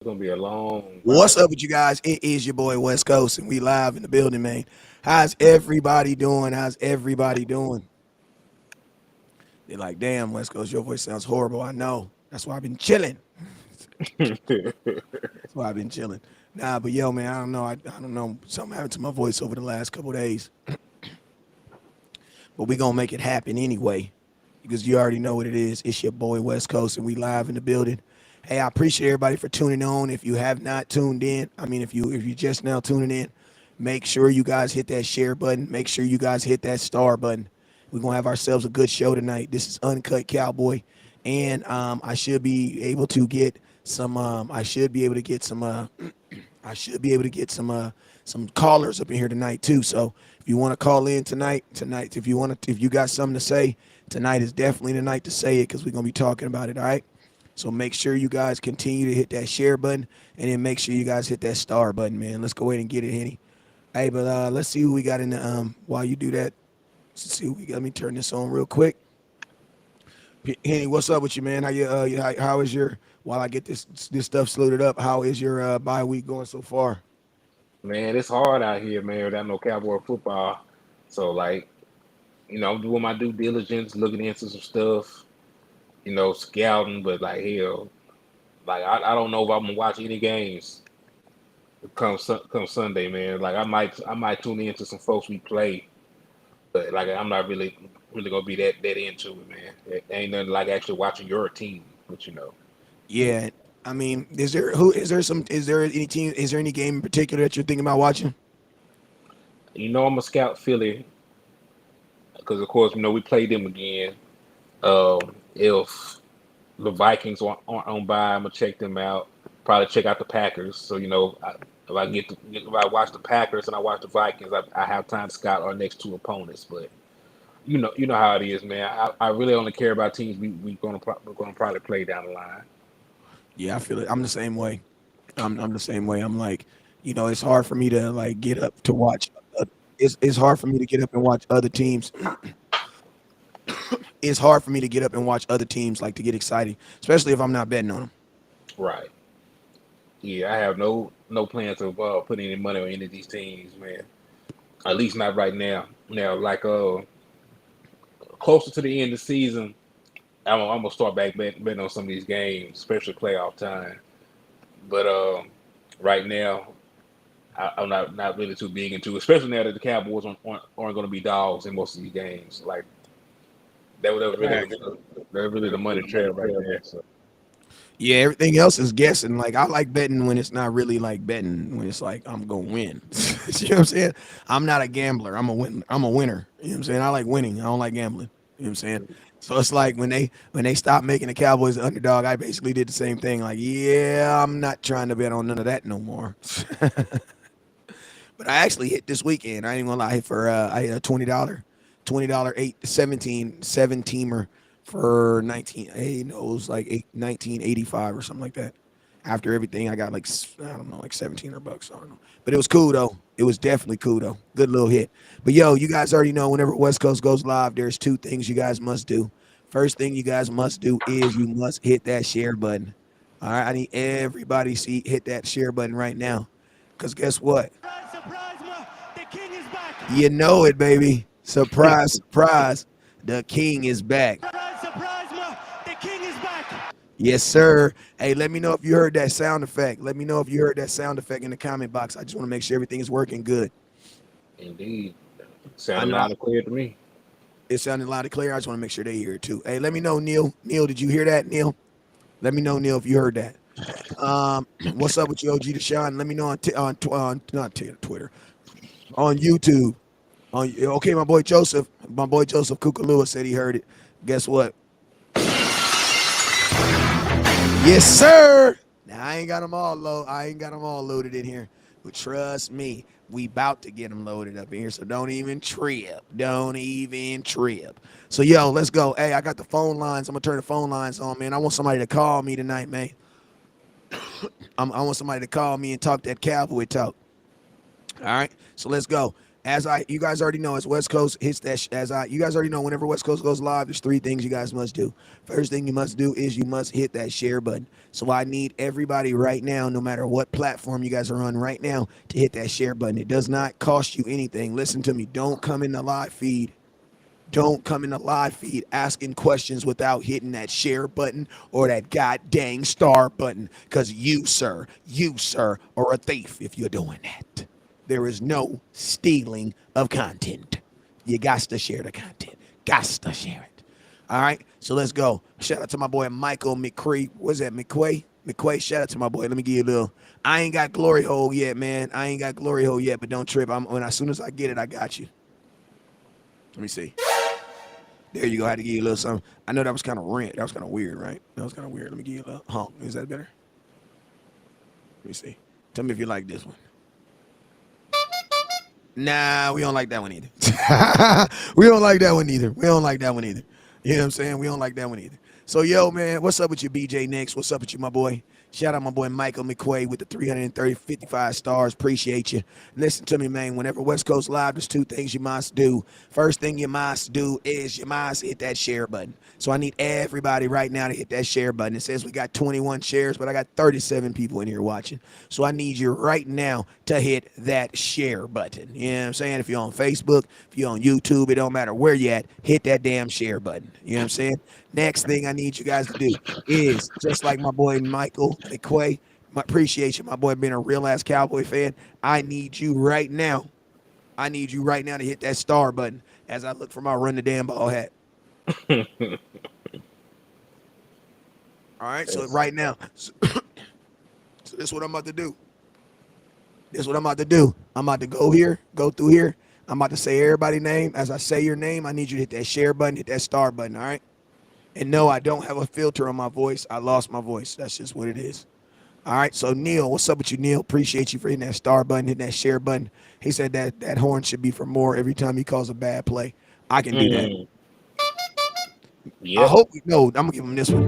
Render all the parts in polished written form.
It's gonna be a long What's ride. up with you guys? It is your boy West Coast, and we live in the building, man. How's everybody doing? How's everybody doing? They're like, damn, West Coast, your voice sounds horrible. I know. That's why I've been chilling. That's why I've been chilling. Nah, but yo, man, I don't know. I don't know. Something happened to my voice over the last couple of days, but we gonna make it happen anyway, because you already know what it is. It's your boy West Coast, and we live in the building. Hey, I appreciate everybody for tuning on. If you have not tuned in, if you just now tuning in, make sure you guys hit that share button. Make sure you guys hit that star button. We're gonna have ourselves a good show tonight. This is Uncut Cowboy, and I should be able to get some. I should be able to get some. I should be able to get some callers up in here tonight too. So if you want to call in tonight, if you got something to say, tonight is definitely the night to say it because we're gonna be talking about it. All right. So make sure you guys continue to hit that share button, and then make sure you guys hit that star button, man. Let's go ahead and get it, Henny. Hey, but let's see who we got in the while you do that. Let's see who we got. Let me turn this on real quick. Henny, what's up with you, man? How is your while I get this stuff loaded up? How is your bye week going so far? Man, it's hard out here, man, without no Cowboy football. So like, I'm doing my due diligence, looking into some stuff, scouting, but like hell, like I don't know if I'm gonna watch any games come Sunday, man. Like I might tune into some folks we play, but like I'm not really gonna be that into it, man. It ain't nothing like actually watching your team, but Yeah, I mean, is there any team? Is there any game in particular that you're thinking about watching? I'm a scout Philly because of course we played them again. If the Vikings aren't on by, I'm gonna check them out. Probably check out the Packers. So if if I watch the Packers and I watch the Vikings, I have time to scout our next two opponents. But you know how it is, man. I really only care about teams we're gonna probably play down the line. Yeah, I feel it. I'm the same way. I'm the same way. I'm like, it's hard for me to like get up to watch. It's hard for me to get up and watch other teams. It's hard for me to get up and watch other teams like to get excited, especially if I'm not betting on them. Right. Yeah, I have no plans of putting any money on any of these teams, man. At least not right now. Now, like closer to the end of the season, I'm gonna start back betting on some of these games, especially playoff time. But right now, I'm not really too big into, it, especially now that the Cowboys aren't going to be dogs in most of these games. Like that was really the money trail right there. So Yeah, everything else is guessing. Like I like betting when it's not really like betting when it's like I'm gonna win. You know what I'm saying? I'm not a gambler. I'm a winner. You know what I'm saying? I like winning. I don't like gambling. You know what I'm saying? So it's like when they stopped making the Cowboys the underdog, I basically did the same thing. Like, yeah, I'm not trying to bet on none of that no more. But I actually hit this weekend. I ain't gonna lie. For I hit a $20 seven teamer for 19. Hey, no, it was like 1985 or something like that. After everything, I got like I don't know, like $1,700. I don't know, but it was cool though. It was definitely cool though. Good little hit. But yo, you guys already know whenever West Coast goes live, there's two things you guys must do. First thing you guys must do is you must hit that share button. All right, I need everybody see hit that share button right now. Cause guess what? Surprise, surprise, the king is back. You know it, baby. Surprise, surprise. The king is back. Surprise, surprise, the king is back. Yes, sir. Hey, let me know if you heard that sound effect. Let me know if you heard that sound effect in the comment box. I just want to make sure everything is working good. indeed, I sounded know loud and clear to me. it sounded loud and clear. I just want to make sure they hear it too. Hey, let me know, Neil. Neil, did you hear that, Neil? Let me know, Neil, if you heard that. What's up with you, OG Deshaun? Let me know on not Twitter, on YouTube. Okay, my boy Joseph Kukalua said he heard it. Guess what? Yes, sir. Now I ain't got them all low. I ain't got them all loaded in here, but trust me, we about to get them loaded up in here. So don't even trip. Don't even trip. So yo, let's go. Hey, I got the phone lines. I'm gonna turn the phone lines on, man. I want somebody to call me tonight, man. I want somebody to call me and talk that cowboy talk. All right, so let's go. You guys already know, as West Coast hits that, you guys already know, whenever West Coast goes live, there's three things you guys must do. First thing you must do is you must hit that share button. So I need everybody right now, no matter what platform you guys are on right now, to hit that share button. It does not cost you anything. Listen to me. Don't come in the live feed. Don't come in the live feed asking questions without hitting that share button or that god dang star button. Because you, sir, are a thief if you're doing that. There is no stealing of content. You got to share the content. Got to share it. All right, so let's go. Shout out to my boy Michael McCree. What's that, McQuay? McQuay, shout out to my boy. Let me give you a little. I ain't got glory hole yet, man. I ain't got glory hole yet, but don't trip. As soon as I get it, I got you. Let me see. There you go. I had to give you a little something. I know that was kind of rent. That was kind of weird, right? That was kind of weird. Let me give you a little honk. Is that better? Let me see. Tell me if you like this one. Nah, we don't like that one either. We don't like that one either. We don't like that one either. You know what I'm saying? We don't like that one either. So, yo, man, what's up with you, BJ Nix? What's up with you, my boy? Shout out my boy Michael McQuay with the 55 stars. Appreciate you. Listen to me, man. Whenever West Coast Live, there's two things you must do. First thing you must do is you must hit that share button. So I need everybody right now to hit that share button. It says we got 21 shares, but I got 37 people in here watching. So I need you right now to hit that share button. You know what I'm saying? If you're on Facebook, if you're on YouTube, it don't matter where you're at, hit that damn share button. You know what I'm saying? Next thing I need you guys to do is, just like my boy Michael McQuay, appreciate you, my boy, being a real ass Cowboy fan. I need you right now. I need you right now to hit that star button as I look for my run the damn ball hat. All right, so right now, so this is what I'm about to do. This is what I'm about to do. I'm about to go through here. I'm about to say everybody's name. As I say your name, I need you to hit that share button, hit that star button, all right? And no, I don't have a filter on my voice. I lost my voice. That's just what it is. All right, so Neil, what's up with you, Neil? Appreciate you for hitting that star button, hitting that share button. He said that horn should be for more every time he calls a bad play. I can do that. Yep. I hope no. I'm gonna give him this one.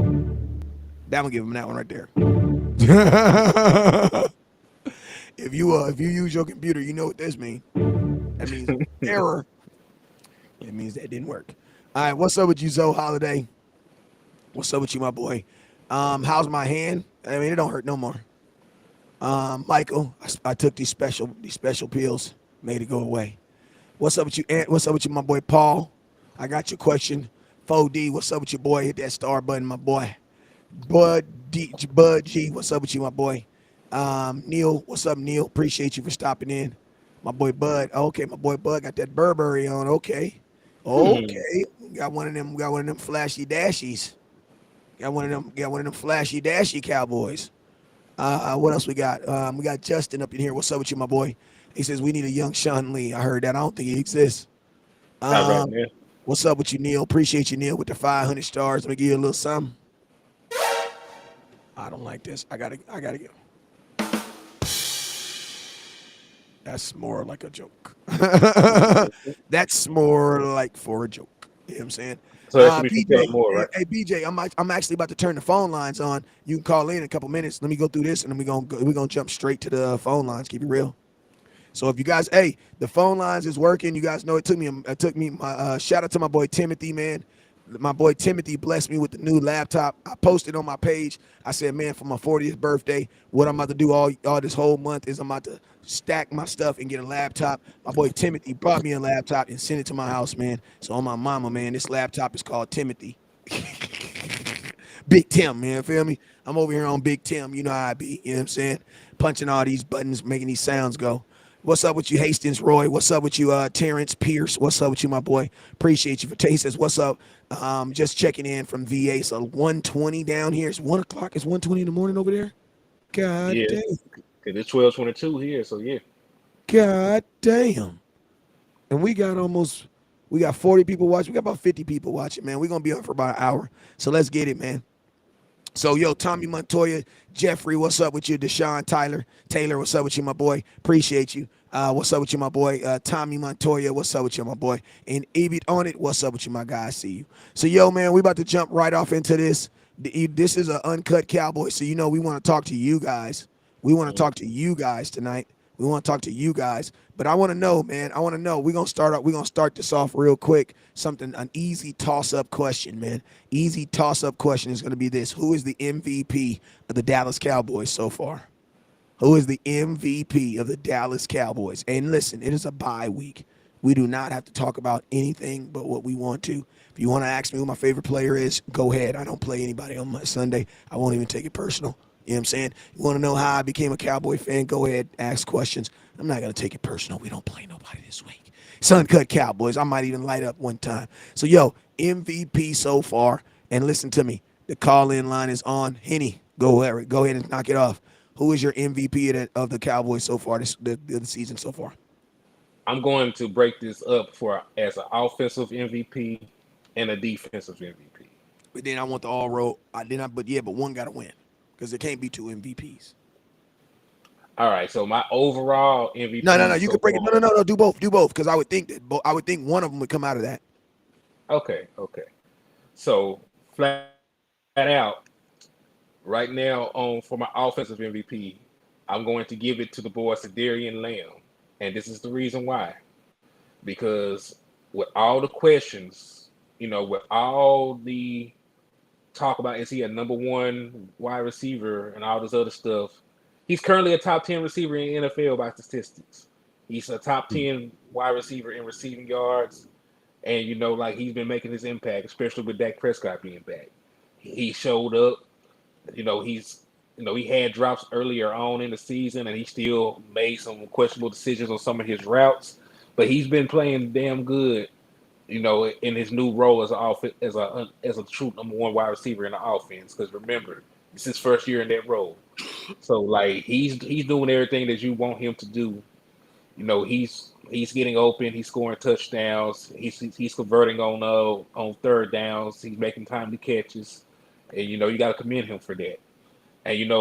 I'm gonna give him that one right there. If you use your computer, you know what this means. That means error. It means that didn't work. All right, what's up with you, Zoe Holiday? What's up with you, my boy? How's my hand? I mean, it don't hurt no more. Michael, I took these special pills, made it go away. What's up with you, Ant? What's up with you, my boy Paul? I got your question. 4D, what's up with your boy? Hit that star button, my boy. Bud G, what's up with you, my boy? Neil, what's up, Neil? Appreciate you for stopping in. My boy Bud. Okay, my boy Bud got that Burberry on. Okay. Got one of them flashy dashies. Got one of them flashy dashy Cowboys. What else we got? We got Justin up in here. What's up with you, my boy? He says we need a young Sean Lee. I heard that. I don't think he exists. Right, man. What's up with you, Neil? Appreciate you, Neil, with the 500 stars. Let me give you a little something. I don't like this. I gotta get. That's more like a joke. That's more like for a joke. You know what I'm saying? So that should be more, right? Hey, BJ, I'm actually about to turn the phone lines on. You can call in a couple minutes. Let me go through this, and then we're gonna jump straight to the phone lines. Keep it real. So if you guys, the phone lines is working. You guys know it took me. My shout out to my boy Timothy, man. My boy Timothy blessed me with the new laptop. I posted on my page. I said, man, for my 40th birthday, what I'm about to do all this whole month is I'm about to stack my stuff and get a laptop. My boy Timothy brought me a laptop and sent it to my house, man. So on my mama, man, this laptop is called Timothy. Big Tim, man, feel me? I'm over here on Big Tim. You know how I be, you know what I'm saying? Punching all these buttons, making these sounds go. What's up with you, Hastings Roy? What's up with you, Terrence Pierce? What's up with you, my boy? Appreciate you for he says, what's up? Just checking in from VA. So 1:20 down here. It's 1 o'clock. It's 1:20 in the morning over there. God damn. Cause it's 12:22 here. So yeah. God damn. And we got 40 people watching. We got about 50 people watching, man. We're gonna be on for about an hour. So let's get it, man. So, yo, Tommy Montoya, Jeffrey, what's up with you? Deshaun Taylor, what's up with you, my boy? Appreciate you. What's up with you, my boy? Tommy Montoya, what's up with you, my boy? And Evie on it, what's up with you, my guy? I see you. So, yo, man, we about to jump right off into this. This is an uncut Cowboy, so you know we want to talk to you guys. We want to talk to you guys tonight. We want to talk to you guys. But I want to know, man. I want to know. We're gonna start this off real quick. An easy toss-up question, man. Easy toss-up question is gonna be this: Who is the MVP of the Dallas Cowboys so far? Who is the MVP of the Dallas Cowboys? And listen, it is a bye week. We do not have to talk about anything but what we want to. If you want to ask me who my favorite player is, go ahead. I don't play anybody on my Sunday. I won't even take it personal. You know what I'm saying? You want to know how I became a Cowboy fan? Go ahead, ask questions. I'm not going to take it personal. We don't play nobody this week. Sun cut Cowboys. I might even light up one time. So, yo, MVP so far. And listen to me. The call-in line is on. Henny, go ahead and knock it off. Who is your MVP of the Cowboys so far the season so far? I'm going to break this up for as an offensive MVP and a defensive MVP. But then I want the all road. But one got to win because there can't be two MVPs. All right, so my overall No. MVP You so can break it. far. No. Do both. Because I would think one of them would come out of that. Okay. So flat out, right now on for my offensive MVP, I'm going to give it to the boy Cedarian Lamb, and this is the reason why. Because with all the questions, with all the talk about is he a number one wide receiver and all this other stuff, he's currently a top 10 receiver in the NFL by statistics. He's a top 10 wide receiver in receiving yards. And like he's been making his impact, especially with Dak Prescott being back. He showed up. He had drops earlier on in the season, and he still made some questionable decisions on some of his routes. But he's been playing damn good, in his new role as a true number one wide receiver in the offense. Because remember, it's his first year in that role, so like he's doing everything that you want him to do. He's getting open. He's scoring touchdowns. He's converting on third downs. He's making timely catches, and you got to commend him for that. And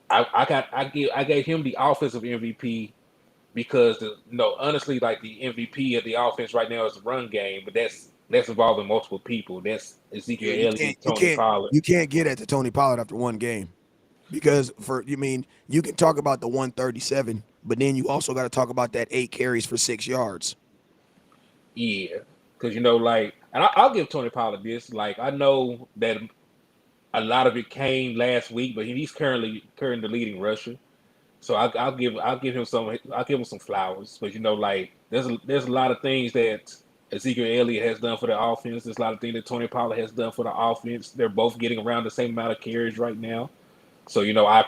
I gave him the offensive MVP because honestly, like the MVP of the offense right now is the run game, but that's involving multiple people. That's Yeah, Ezekiel Elliott, Tony Pollard. you can't get at to Tony Pollard after one game because you can talk about the 137, but then you also got to talk about that 8 carries for 6 yards. Yeah, because and I'll give Tony Pollard this. Like I know that a lot of it came last week, but he's currently the leading rusher. So I'll give him some flowers. But like there's a lot of things that Ezekiel Elliott has done for the offense. There's a lot of things that Tony Pollard has done for the offense. They're both getting around the same amount of carries right now. So I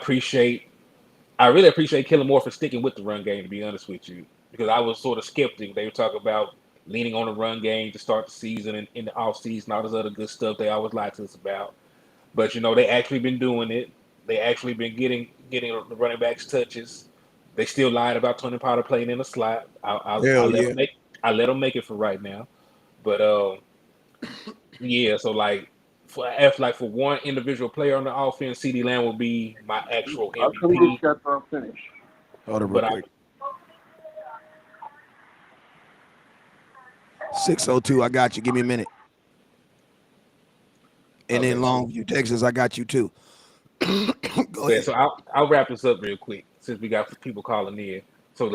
really appreciate Kellen Moore for sticking with the run game. To be honest with you, because I was sort of skeptic. They were talking about leaning on the run game to start the season and in the off season, all this other good stuff they always lie to us about. But they actually been doing it. They actually been getting the running backs touches. They still lied about Tony Pollard playing in the slot. I Hell let yeah. them make it for right now. But yeah. So for one individual player on the offense, CD Lamb will be my actual How come you MVP. just got done finished? Hold on real But quick. 602, I got you. Give me a minute. And okay, then so Longview, Texas, I got you too. Go yeah, ahead. so I'll wrap this up real quick since we got people calling in. So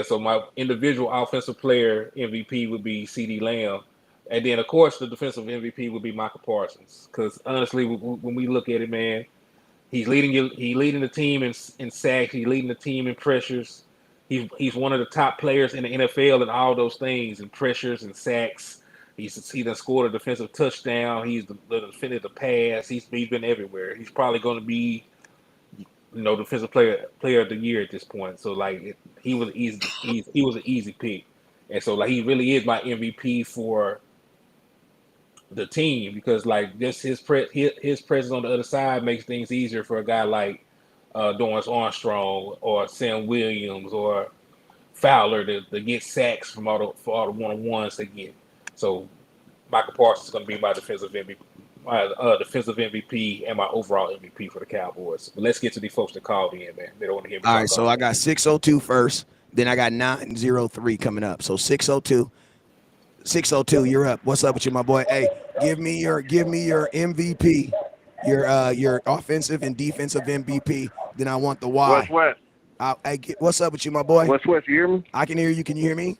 so my individual offensive player MVP would be CD Lamb, and then of course the defensive MVP would be Michael Parsons. Because honestly, when we look at it, man, he leading the team in sacks, he's leading the team in pressures. He's one of the top players in the NFL in all those things, in pressures and sacks. He done scored a defensive touchdown. He's defended the pass. He's been everywhere. He's probably going to be defensive player of the year at this point. So he was he was an easy pick, and so he really is my MVP for the team because just his presence on the other side makes things easier for a guy like Dorrance Armstrong or Sam Williams or Fowler to get sacks for all the one-on-ones they get. So Michael Parsons is going to be my defensive MVP and my overall MVP for the Cowboys. But let's get to these folks that called in, man. They don't want to hear me All right, talk so all I day. got 602 first. Then I got 903 coming up. So 602. 602, you're up. What's up with you, my boy? Hey, give me your MVP, your offensive and defensive MVP. Then I want the why. West. What's up with you, my boy? West, you hear me? I can hear you. Can you hear me?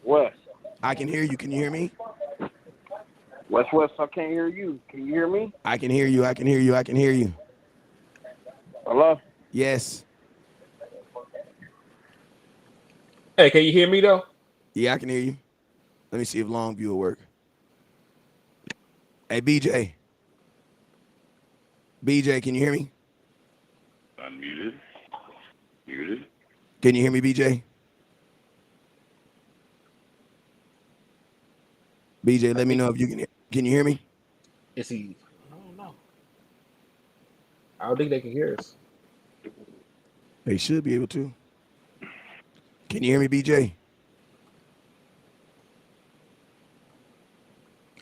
West. I can hear you. Can you hear me? West, I can't hear you. Can you hear me? I can hear you. I can hear you. I can hear you. Hello? Yes. Hey, can you hear me though? Yeah, I can hear you. Let me see if Longview will work. Hey, BJ. BJ, can you hear me? Unmuted. Muted. Can you hear me, BJ? BJ, I let me think know if you can. Can you hear me? it's he. I don't know. I don't think they can hear us. They should be able to. Can you hear me, BJ?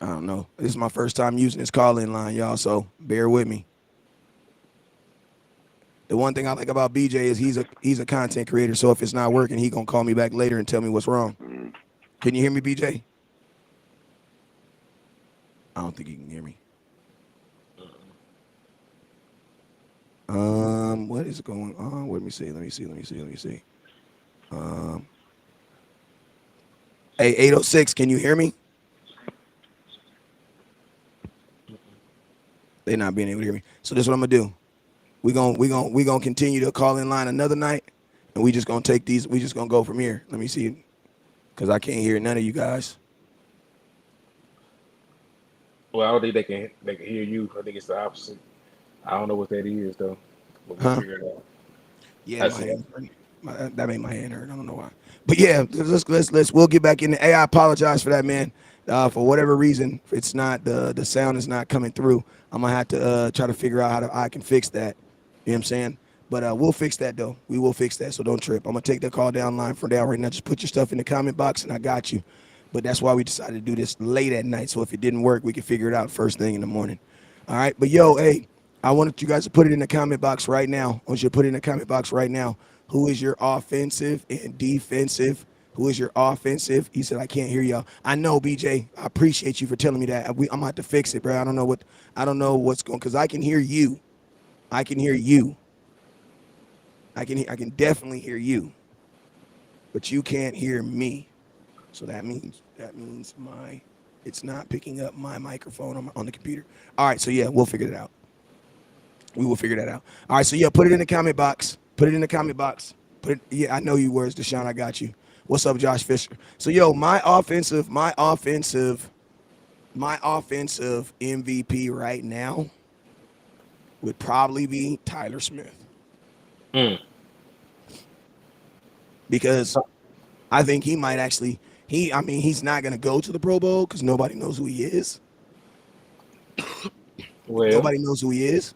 I don't know. This is my first time using this call-in line, y'all, so bear with me. The one thing I like about BJ is he's a content creator, so if it's not working, he gonna call me back later and tell me what's wrong. Can you hear me, BJ? I don't think he can hear me. What is going on? Let me see. Hey, 806, can you hear me? They're not being able to hear me. So this is what I'm gonna do. We gonna continue to call in line another night, and we just gonna take these. We just gonna go from here. Let me see, because I can't hear none of you guys. Well, I don't think they can hear you. I think it's the opposite. I don't know what that is though, but we'll Huh? figure it out. Yeah, I my see. hand. That made my hand hurt. I don't know why. But yeah, let's we'll get back in. Hey, I apologize for that, man. For whatever reason, it's not the sound is not coming through. I'm gonna have to try to figure out how I can fix that. You know what I'm saying? But we'll fix that though. We will fix that. So don't trip. I'm gonna take the call down line for down right now. Just put your stuff in the comment box, and I got you. But that's why we decided to do this late at night. So if it didn't work, we can figure it out first thing in the morning. All right. But yo, hey, I wanted you guys to put it in the comment box right now. I want you to put it in the comment box right now. Who is your offensive and defensive? Who is your offensive? He said, I can't hear y'all. I know, BJ. I appreciate you for telling me that. I'm gonna have to fix it, bro. I don't know what's going, because I can hear you. I can hear you. I can definitely hear you. But you can't hear me. So that means it's not picking up my microphone on the computer. All right, so yeah, we'll figure it out. We will figure that out. All right, so yeah, put it in the comment box. Put it in the comment box. Yeah, I know you words, Deshaun. I got you. What's up, Josh Fisher? So yo, my offensive MVP right now would probably be Tyler Smith, Mm. because I think he might actually. He's not gonna go to the Pro Bowl because nobody knows who he is. Well, Nobody knows who he is,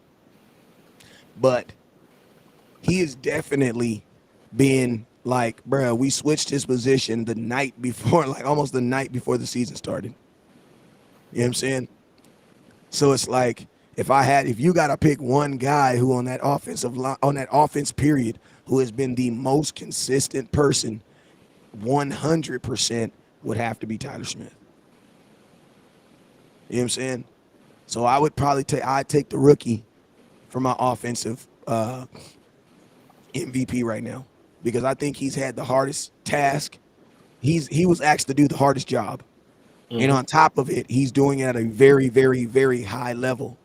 but he is definitely been like, bro, we switched his position the night before, like almost the night before the season started. You know what I'm saying? So it's like, if you got to pick one guy who on that offense period, who has been the most consistent person, 100% would have to be Tyler Smith. You know what I'm saying? So I would probably I'd take the rookie for my offensive MVP right now, because I think he's had the hardest task. He was asked to do the hardest job. And hmm on top of it, he's doing it at a very, very, very high level.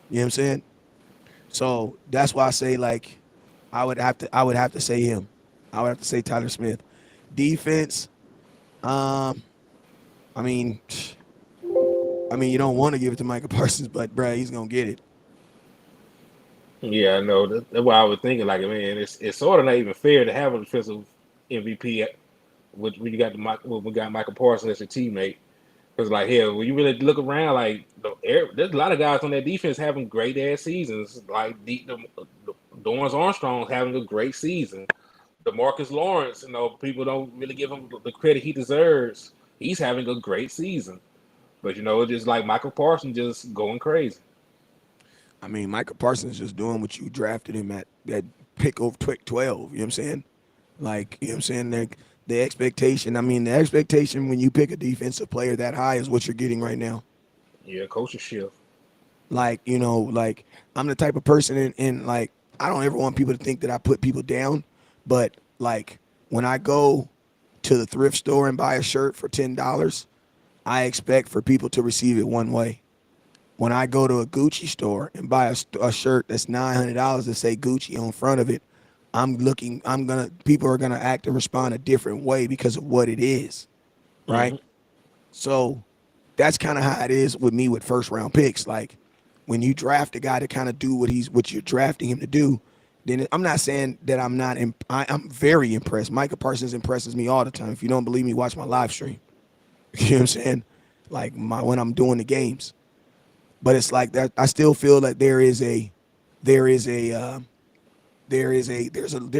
You know what I'm saying? So that's why I say, like, I would have to say him. I would have to say Tyler Smith. Defense, um, I mean, you don't want to give it to Micah Parsons, but bruh, he's gonna get it. yeah, I know. That's why I was thinking, like, man, it's sort of not even fair to have a defensive MVP when you got when we got Michael Parsons as a teammate. Because, like, hell, when you really look around, like, there's a lot of guys on that defense having great ass seasons. Like, the Dorrance Armstrong having a great season. DeMarcus Lawrence, people don't really give him the credit he deserves. He's having a great season. But, it's just like Michael Parsons just going crazy. I mean, Micah Parsons just doing what you drafted him at that pick of 12. You know what I'm saying? Like, you know what I'm saying? The expectation when you pick a defensive player that high is what you're getting right now. Yeah, coaching shift. Like, like I'm the type of person in like I don't ever want people to think that I put people down, but like when I go to the thrift store and buy a shirt for $10, I expect for people to receive it one way. When I go to a Gucci store and buy a shirt that's $900 to say Gucci on front of it, people are gonna act and respond a different way because of what it is, right? Hmm. So that's kind of how it is with me with first round picks. Like when you draft a guy to kind of do what you're drafting him to do, then I'm not saying that I'm not. I'm very impressed. Micah Parsons impresses me all the time. If you don't believe me, watch my live stream. You know what I'm saying? Like when I'm doing the games, but it's like that. I still feel like there is a there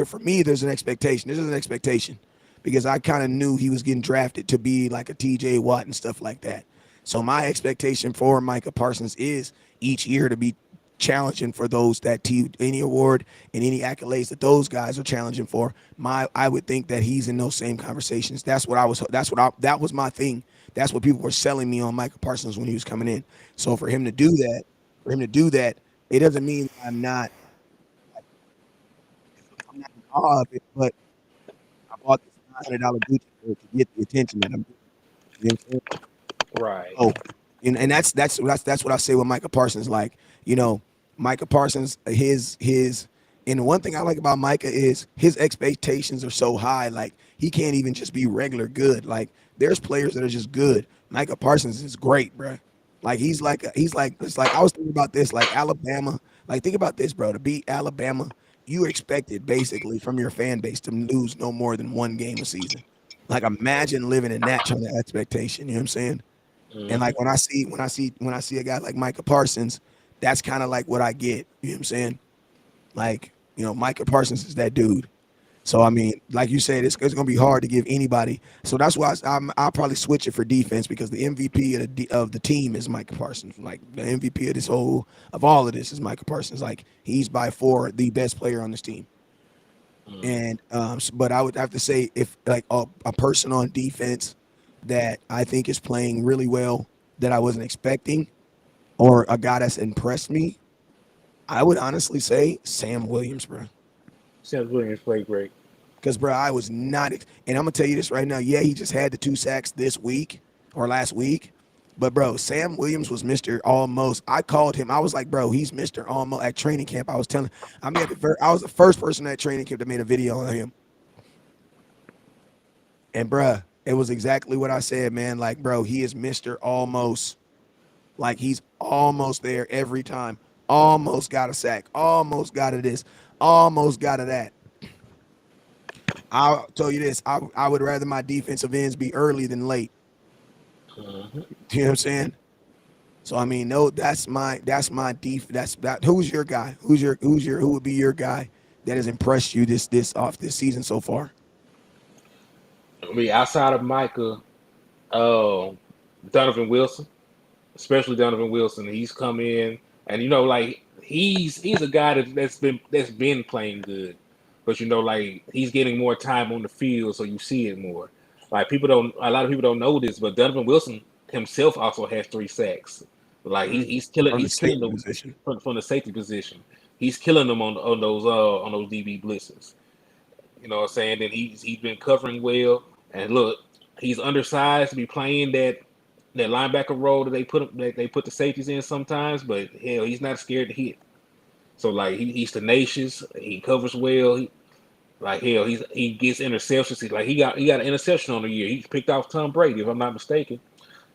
for me. There's an expectation. There's an expectation because I kind of knew he was getting drafted to be like a T.J. Watt and stuff like that. So my expectation for Micah Parsons is each year to be challenging for those any award and any accolades that those guys are challenging for. I would think that he's in those same conversations. That was my thing. That's what people were selling me on Micah Parsons when he was coming in. So for him to do that, it doesn't mean I'm not in awe of it, but I bought this $900 Gucci shirt to get the attention that I'm getting. You know what I'm saying? Right. Oh, and that's what I say with Micah Parsons. Like, you know, Micah Parsons, and the one thing I like about Micah is his expectations are so high. Like he can't even just be regular good. Like there's players that are just good. Micah Parsons is great, bro. Like it's like I was thinking about this. Like Alabama. Like think about this, bro. To beat Alabama, you expected basically from your fan base to lose no more than one game a season. Like imagine living in that kind of expectation. You know what I'm saying? And Hmm. like when I see a guy like Micah Parsons, that's kind of like what I get. You know what I'm saying? Like, Micah Parsons is that dude. So I mean, like you said, it's gonna be hard to give anybody. So that's why I'll probably switch it for defense because the MVP of the team is Micah Parsons. Like the MVP of all of this is Micah Parsons. Like he's by far the best player on this team. And but I would have to say if like a person on defense that I think is playing really well that I wasn't expecting, or a guy that's impressed me, I would honestly say Sam Williams, bro. Sam Williams played great. Because bro, I was not, and I'm gonna tell you this right now. Yeah, he just had the 2 sacks this week or last week, but bro, Sam Williams was Mister Almost. I called him. I was like, bro, he's Mister Almost at training camp. I was the first person at training camp that made a video on him. And bruh, it was exactly what I said, man. Like, bro, he is Mr. Almost. Like he's almost there every time. Almost got a sack. Almost got a this. Almost got a that. I'll tell you this. I would rather my defensive ends be early than late. Hmm. You know what I'm saying? So I mean, no, that's my who's your guy? Who would be your guy that has impressed you this season so far? I mean, outside of Micah, uh, Donovan Wilson, especially Donovan Wilson, he's come in and like he's a guy that's been playing good, but like he's getting more time on the field, so you see it more. Like a lot of people don't know this, but Donovan Wilson himself also has 3 sacks. Like Mm. From the he's killing safety them position. from the safety position. He's killing them on those DB blitzes. You know what I'm saying? Then he's been covering well. And look, he's undersized to be playing that linebacker role that they put the safeties in sometimes, but hell, he's not scared to hit. So like he's tenacious, he covers well. Like hell, he gets interceptions. He got an interception on the year. He picked off Tom Brady, if I'm not mistaken.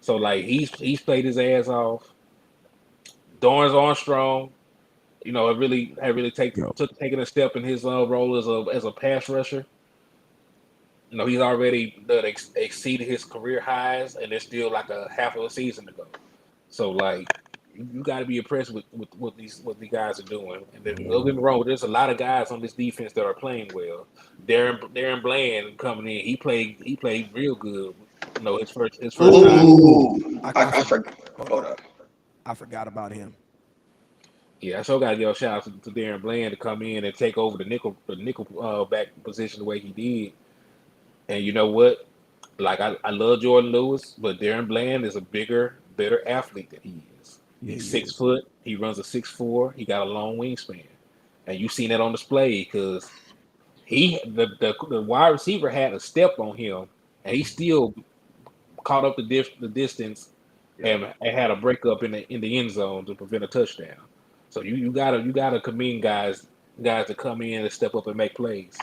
So like he's played his ass off. Dorrance Armstrong, have really taken a step in his role as a pass rusher. He's already exceeded his career highs, and there's still like a half of a season to go. So like, you got to be impressed with what these guys are doing. And then don't get me wrong, there's a lot of guys on this defense that are playing well. Darren Bland coming in, he played real good. His first time. Ooh, I forgot. Hold up. I forgot about him. Yeah, I sure got to give a shout out to Darren Bland to come in and take over the nickel back position the way he did. And you know what? Like I love Jordan Lewis, but Darren Bland is a bigger, better athlete than he is. Yeah, He's he six is. foot. He runs a 6'4". He got a long wingspan. and you seen that on display because the wide receiver had a step on him, and he still caught up the distance and had a breakup in the end zone to prevent a touchdown. So you gotta commend guys to come in and step up and make plays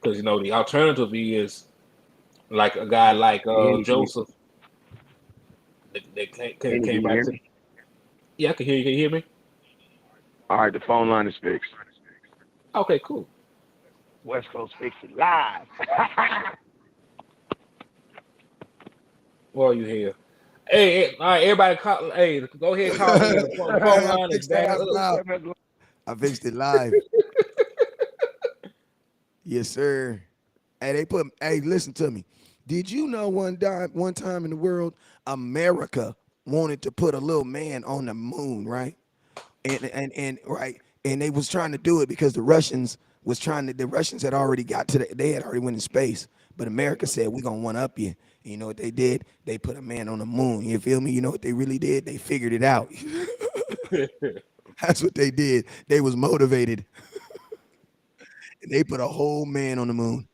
because the alternative is like a guy like Any, Joseph that any, came can you back hear to. me? Yeah, I can hear you. Can you hear me? All right, the phone line is fixed. Okay, cool. West Coast Fix It live. Well, you here? Hey, all right, everybody, hey, go ahead, call in. The phone I line is fixed that back out up. loud. I fixed it live. Yes, sir. Hey, listen to me. Did you know one time in the world, America wanted to put a little man on the moon, right? And right, and they was trying to do it because the Russians had already got they had already went in space, but America said we're gonna one up you. And you know what they did? They put a man on the moon. You feel me? You know what they really did? They figured it out. That's what they did. They was motivated, and they put a whole man on the moon.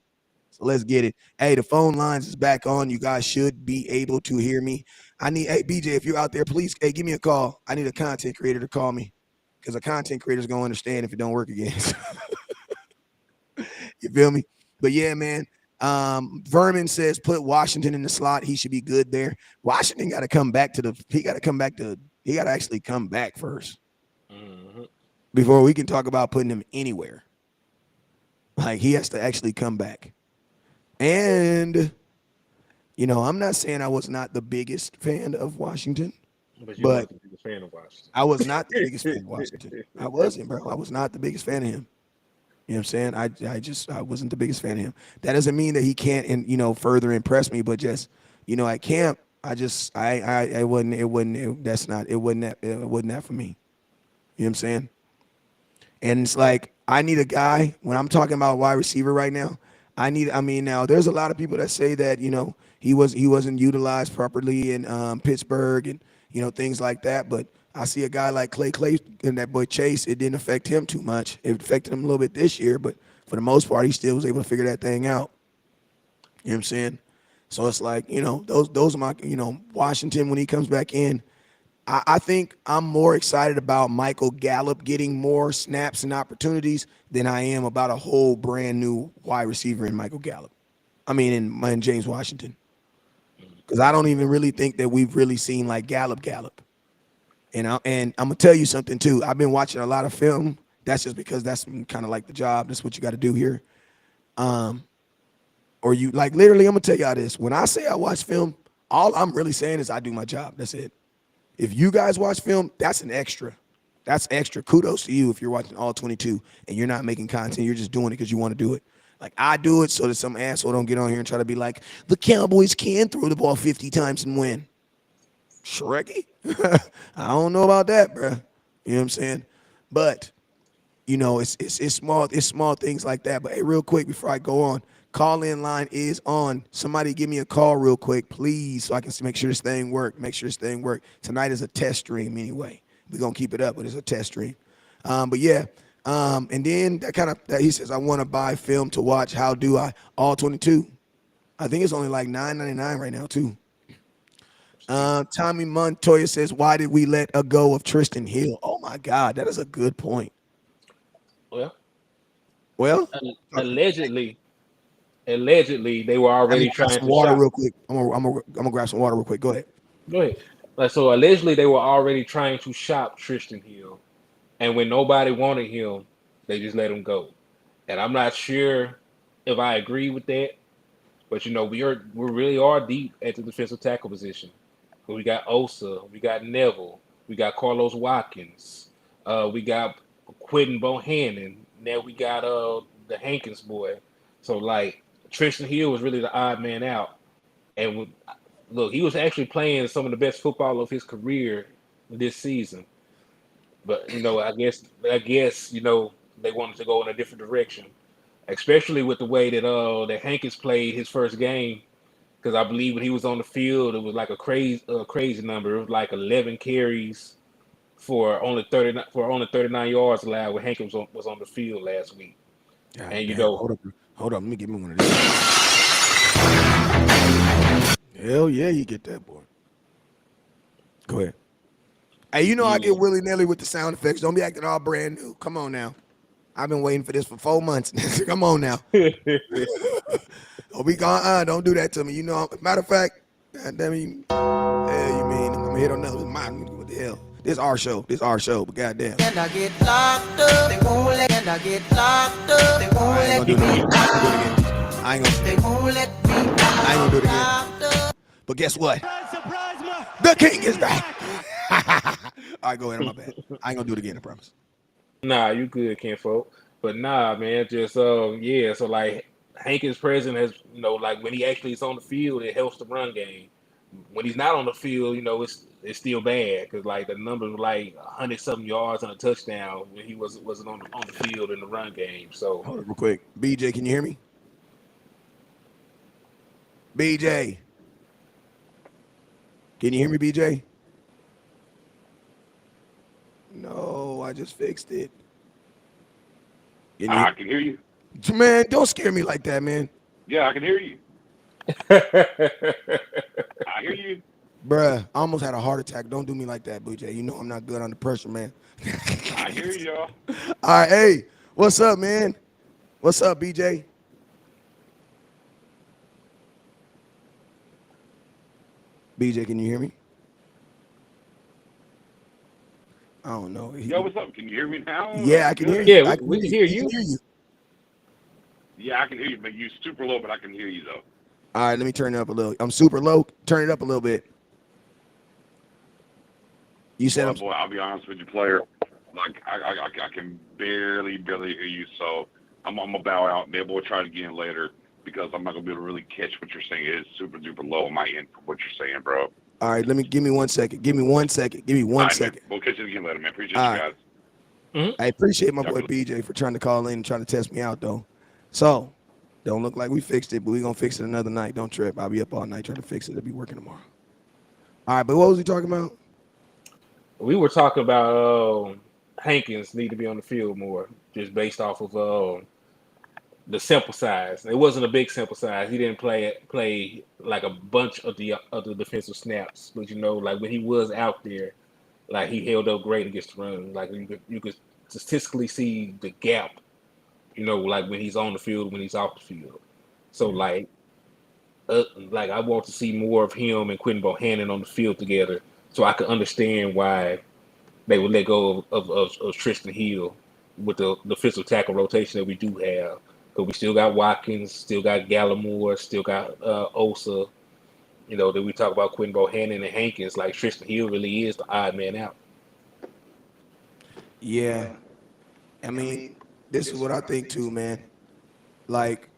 So let's get it. Hey, the phone lines is back on. You guys should be able to hear me. Hey, BJ, if you're out there, please, hey, give me a call. I need a content creator to call me because a content creator is going to understand if it don't work again. You feel me? But yeah, man. Vermin says put Washington in the slot. He should be good there. Washington got to come back to he got to come back to, he got to actually come back first Mhm. before we can talk about putting him anywhere. Like he has to actually come back. And I'm not saying I was not the biggest fan of Washington, But you but weren't the biggest fan of Washington. I was not the biggest fan of Washington. I wasn't, bro. I was not the biggest fan of him. You know what I'm saying? I wasn't the biggest fan of him. That doesn't mean that he can't and further impress me, but just at camp, I wasn't that's not it wasn't that for me. You know what I'm saying? And it's like I need a guy when I'm talking about wide receiver right now. Now there's a lot of people that say that he wasn't utilized properly in Pittsburgh and things like that. But I see a guy like Clay and that boy Chase. It didn't affect him too much. It affected him a little bit this year, but for the most part, he still was able to figure that thing out. You know what I'm saying? So it's like those are my Washington when he comes back in. I think I'm more excited about Michael Gallup getting more snaps and opportunities than I am about a whole brand new wide receiver in Michael Gallup. I mean, in James Washington, because I don't even really think that we've really seen like Gallup. And I'm gonna tell you something too. I've been watching a lot of film. That's just because that's kind of like the job. That's what you got to do here. Um, or you like literally. I'm gonna tell y'all this. When I say I watch film, all I'm really saying is I do my job. That's it. If you guys watch film, that's an extra. That's extra. Kudos to you if you're watching all 22 and you're not making content. You're just doing it because you want to do it. Like I do it so that some asshole don't get on here and try to be like, the Cowboys can throw the ball 50 times and win. Shrekky? I don't know about that, bro. You know what I'm saying? But it's small things like that. But hey, real quick before I go on, call in line is on. Somebody give me a call real quick, please, so I can make sure this thing work. Make sure this thing work. Tonight is a test stream anyway. We're gonna keep it up, but it's a test stream. But yeah. And then that he says, I want to buy film to watch. How do I? All 22. I think it's only like $9.99 right now, too. Tommy Montoya says, why did we let a go of Tristan Hill? Oh my God, that is a good point. Well, Well, allegedly, they were I mean, already grab trying some to water shop. real quick. I'm gonna grab some water real quick. Go ahead. Go ahead. Like so, allegedly they were already trying to shop Tristan Hill, and when nobody wanted him, they just let him go. And I'm not sure if I agree with that, but we really are deep at the defensive tackle position. We got Osa, we got Neville, we got Carlos Watkins, we got Quentin Bohannon. Now we got the Hankins boy. So like Tristan Hill was really the odd man out, and look, he was actually playing some of the best football of his career this season. But I guess they wanted to go in a different direction, especially with the way that Hankins played his first game. Because I believe when he was on the field, it was like a crazy number. It was like 11 carries for only 39 yards allowed when Hankins was on the field last week. God And you damn. know, Hold up. Let me give me one of these. Hell yeah, you get that, boy. Go ahead. Hey, you know I yeah. get willy nilly with the sound effects. Don't be acting all brand new. Come on now. I've been waiting for this for 4 months. Come on now. Oh, don't do that to me. You know, matter of fact, God damn you. Yeah, you mean I'm gonna hit on another mine. What the hell? This our show. But goddamn. And I get locked up, they won't let, and I get locked up, they won't I ain't let gonna do me it again. out. I ain't gonna. They won't let me I ain't gonna do it again. locked up. But guess what? Surprise, surprise, The king is back. All right, go ahead. On my bad. I ain't gonna do it again. I promise. Nah, you good, Kinfolk. But nah, man, just yeah. So like Hankins' presence has, like when he actually is on the field, it helps the run game. When he's not on the field, it's still bad because like the numbers were like 100 something yards and a touchdown when he wasn't on the field in the run game. So Hold up, real quick. BJ, can you hear me? BJ, can you hear me, BJ? No, I just fixed it. Can you I can hear you. Man, don't scare me like that, man. Yeah, I can hear you. I hear you. Bruh, I almost had a heart attack. Don't do me like that, BJ. You know I'm not good under pressure, man. I hear you, y'all. All right, hey, what's up, man? What's up, BJ? BJ, can you hear me? I don't know. Yo, what's up? Can you hear me now? Yeah, I can hear yeah, you. I we can hear He can you. hear you. Yeah, I can hear you, but you super low, but I can hear you though. All right, let me turn it up a little. I'm super low. Turn it up a little bit. You said I'm. Boy, I'll be honest with you, player. Like I can barely hear you. So I'm gonna bow out. Maybe we'll try it again later because I'm not gonna be able to really catch what you're saying. It is super duper low on my end for what you're saying, bro. All right, give me 1 second. Give me 1 second. Give me All one right, man. second. We'll catch you again later, man. Appreciate All you right. guys. I appreciate my Y'all boy be- BJ for trying to call in and trying to test me out, though. So, don't look like we fixed it, but we're going to fix it another night. Don't trip. I'll be up all night trying to fix it. I'll be working tomorrow. All right, but what was he talking about? We were talking about Hankins need to be on the field more, just based off of the sample size. It wasn't a big sample size. He didn't play like a bunch of the defensive snaps, but like when he was out there, like he held up great against the run. Like you could statistically see the gap. Like when he's on the field, when he's off the field. So like I want to see more of him and Quentin Bohannon on the field together, so I could understand why they would let go of Tristan Hill with the defensive tackle rotation that we do have. Because we still got Watkins, still got Gallimore, still got Osa. That we talk about Quentin Bohannon and Hankins. Like Tristan Hill really is the odd man out. Yeah. I mean, this is what I think, too, man. Like,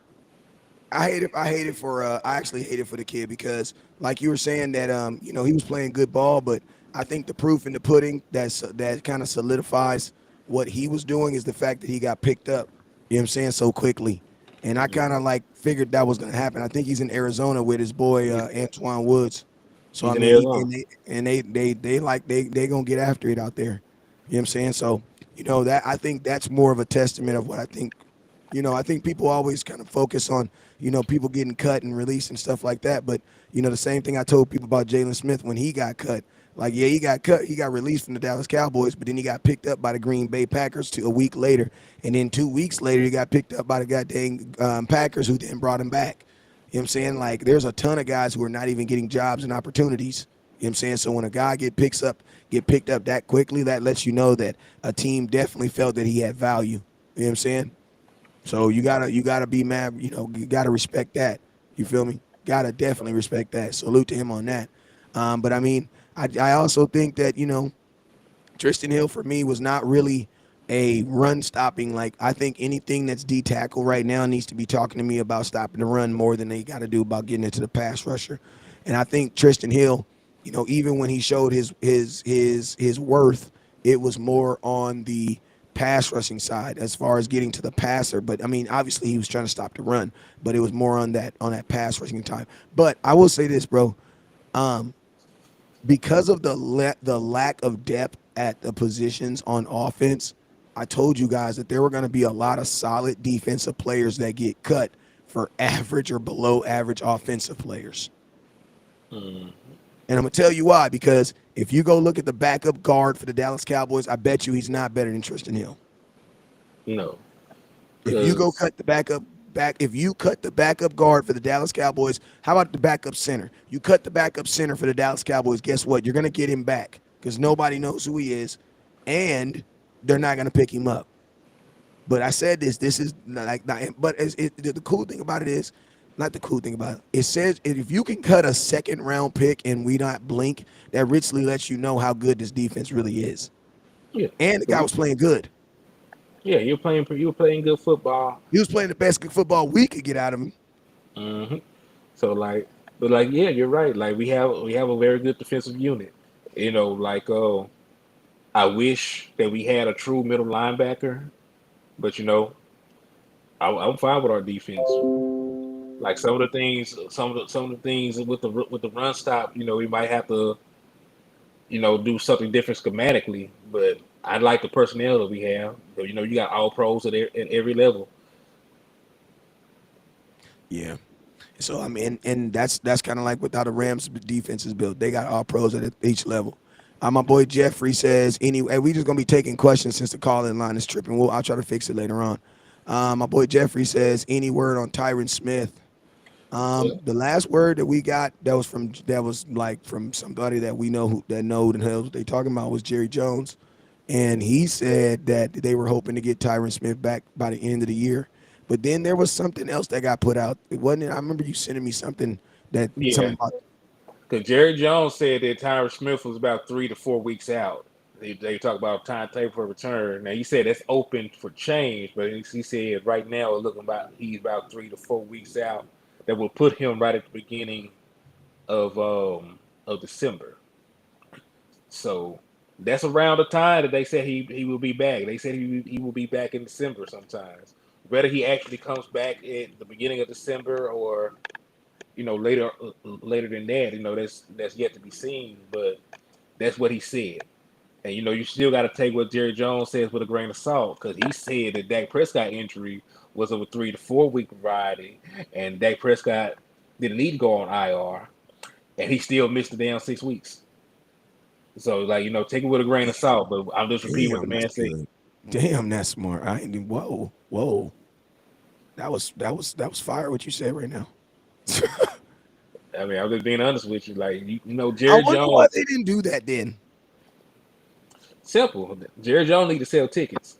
I actually hate it for the kid because like you were saying that he was playing good ball, but I think the proof in the pudding that kind of solidifies what he was doing is the fact that he got picked up, you know what I'm saying, so quickly. And I kind of like figured that was going to happen. I think he's in Arizona with his boy Antoine Woods. So I He's in mean, Arizona. they going to get after it out there. You know what I'm saying? So, that I think that's more of a testament of what I think. I think people always kind of focus on, people getting cut and released and stuff like that. But, the same thing I told people about Jalen Smith when he got cut. Like, yeah, he got cut. He got released from the Dallas Cowboys, but then he got picked up by the Green Bay Packers a week later. And then 2 weeks later, he got picked up by the goddamn Packers, who then brought him back. You know what I'm saying? Like, there's a ton of guys who are not even getting jobs and opportunities. You know what I'm saying? So when a guy get picked up that quickly, that lets you know that a team definitely felt that he had value. You know what I'm saying? So you gotta be mad, you gotta respect that. You feel me? Gotta definitely respect that. Salute to him on that. But I mean, I also think that, Tristan Hill for me was not really a run stopping. Like I think anything that's D tackle right now needs to be talking to me about stopping the run more than they got to do about getting into the pass rusher. And I think Tristan Hill, even when he showed his worth, it was more on the pass rushing side as far as getting to the passer. But I mean, obviously he was trying to stop the run, but it was more on that pass rushing time. But I will say this, bro. Because of the lack of depth at the positions on offense, I told you guys that there were going to be a lot of solid defensive players that get cut for average or below average offensive players. Mm, And I'm going to tell you why, because if you go look at the backup guard for the Dallas Cowboys, I bet you he's not better than Tristan Hill. no, If you go because cut the if you cut the backup guard for the Dallas Cowboys, how about the backup center? You cut the backup center for the Dallas Cowboys, guess what? You're going to get him back because nobody knows who he is, and they're not going to pick him up. But I said this is like, not, but the cool thing about it is, not the cool thing about it, it says if you can cut a second round pick and we not blink, that richly lets you know how good this defense really is. yeah, And the guy was playing good. yeah, you were playing good football. He was playing the best football we could get out of him. Hmm. So like, but like, yeah, you're right. Like we have a very good defensive unit. Like I wish that we had a true middle linebacker, but I'm fine with our defense. Like some of the things with the run stop, we might have to, do something different schematically. But I like the personnel that we have. You got all pros at every level. Yeah. So I mean, and that's kind of like what how the Rams defense is built. They got all pros at each level. My boy Jeffrey says, anyway, we just gonna be taking questions since the call-in line is tripping. I'll try to fix it later on. My boy Jeffrey says, any word on Tyron Smith? Yeah, The last word that we got that was like from somebody that we know that know and knows what they talking about was Jerry Jones, and he said that they were hoping to get Tyron Smith back by the end of the year. But then there was something else that got put out. It wasn't. I remember you sending me something that yeah. something about. Because Jerry Jones said that Tyron Smith was about 3 to 4 weeks out. They talk about timetable for return. Now he said that's open for change, but he said right now he's about 3 to 4 weeks out. That will put him right at the beginning of December. So that's around the time that they said he will be back. They said he will be back in December sometimes. Whether he actually comes back at the beginning of December or later than that, that's yet to be seen. But that's what he said. And you still got to take what Jerry Jones says with a grain of salt, because he said that Dak Prescott injury was of a 3 to 4 week variety, and Dak Prescott didn't need to go on IR, and he still missed the damn 6 weeks. So like take it with a grain of salt. But I'm just repeating what the Damn, that's man said. good. Damn, that's smart. I ain't. Whoa. That was fire. What you said right now. I mean, I'm just being honest with you. Like I Jerry wonder why Jones. they didn't do that then. Simple. Jerry Jones need to sell tickets.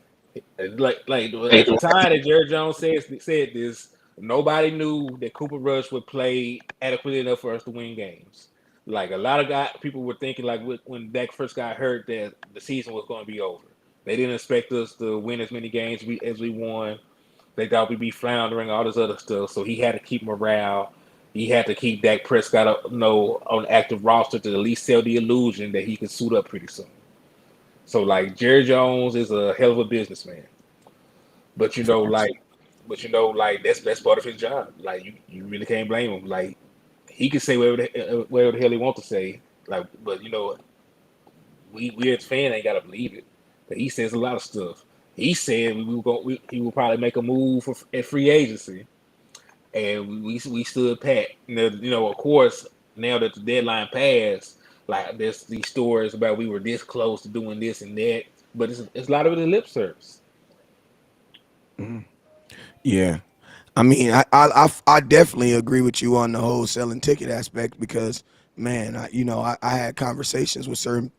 Like at the time that Jerry Jones said this, nobody knew that Cooper Rush would play adequately enough for us to win games. Like a lot of people were thinking like when Dak first got hurt that the season was going to be over. They didn't expect us to win as many games as we won. They thought we'd be floundering, all this other stuff. So he had to keep morale. He had to keep Dak Prescott, on active roster to at least sell the illusion that he could suit up pretty soon. So like Jerry Jones is a hell of a businessman, but like that's part of his job. Like you really can't blame him. Like he can say whatever the hell he wants to say. Like, but we as fans ain't gotta believe it. But he says a lot of stuff. He said he will probably make a move at free agency, and we stood pat. Of course, now that the deadline passed, like there's these stories about we were this close to doing this and that, but it's a lot of it is lip service. Mhm. Yeah. I mean, I definitely agree with you on the whole selling ticket aspect because, man, I had conversations with certain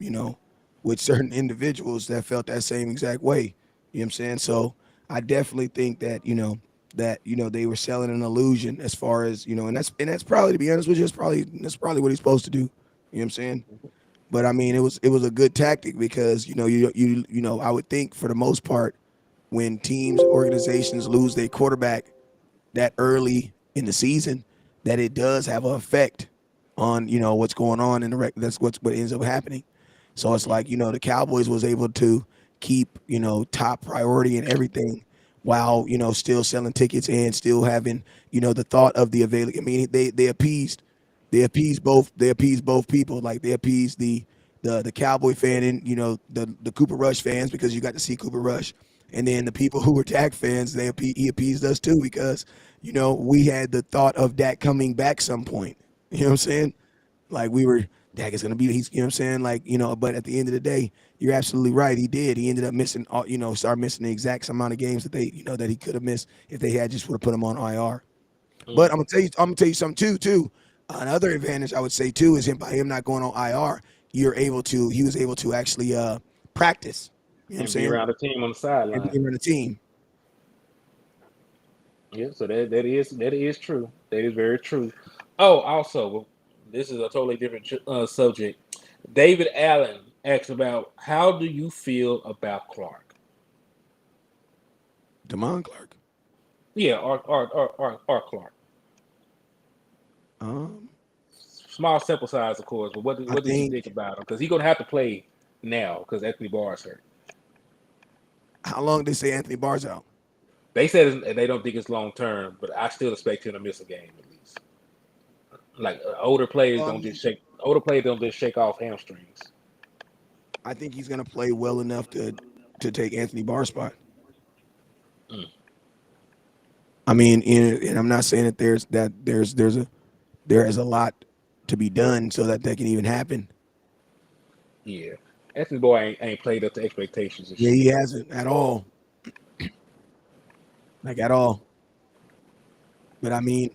individuals that felt that same exact way. You know what I'm saying? So I definitely think that they were selling an illusion as far as and that's probably, to be honest with you, that's probably what he's supposed to do. You know what I'm saying? But I mean, it was a good tactic because I would think for the most part when teams organizations lose their quarterback that early in the season that it does have an effect on what's going on in the that's what ends up happening. So it's like the Cowboys was able to keep top priority and everything while still selling tickets and still having the thought of the available. I mean they appeased both people, like they appeased the the Cowboy fan and the Cooper Rush fans because you got to see Cooper Rush, and then the people who were Dak fans he appeased us too because we had the thought of Dak coming back some point. You know what I'm saying? Like we were Dak is gonna be he's you know what I'm saying like but at the end of the day you're absolutely right, he did, he ended up missing started missing the exact amount of games that they that he could have missed if they had just would have put him on IR. But Mm. I'm gonna tell you something too. Another advantage I would say too is by him not going on IR, he was able to actually practice. You know what I'm And be saying? around the team on the And sideline. be around the team. Yeah, so that is true. That is very true. Oh, also, well, this is a totally different subject. David Allen asked about how do you feel about Clark? Damon Clark. Yeah, R Clark. Um, Small sample size, of course, but what I what did you think think about him? Because he's gonna have to play now because Anthony Barr is hurt. how long did they say Anthony Barr's out? They said they don't think it's long term, but I still expect him to miss a game at least. Like older players don't just shake off hamstrings. I think he's gonna play well enough to take Anthony Barr's spot. Mm, I mean, and I'm not saying that there is a lot to be done so that can even happen. yeah, Anthony Barr ain't played up to expectations this Yeah, year. he hasn't at all, like at all. But I mean,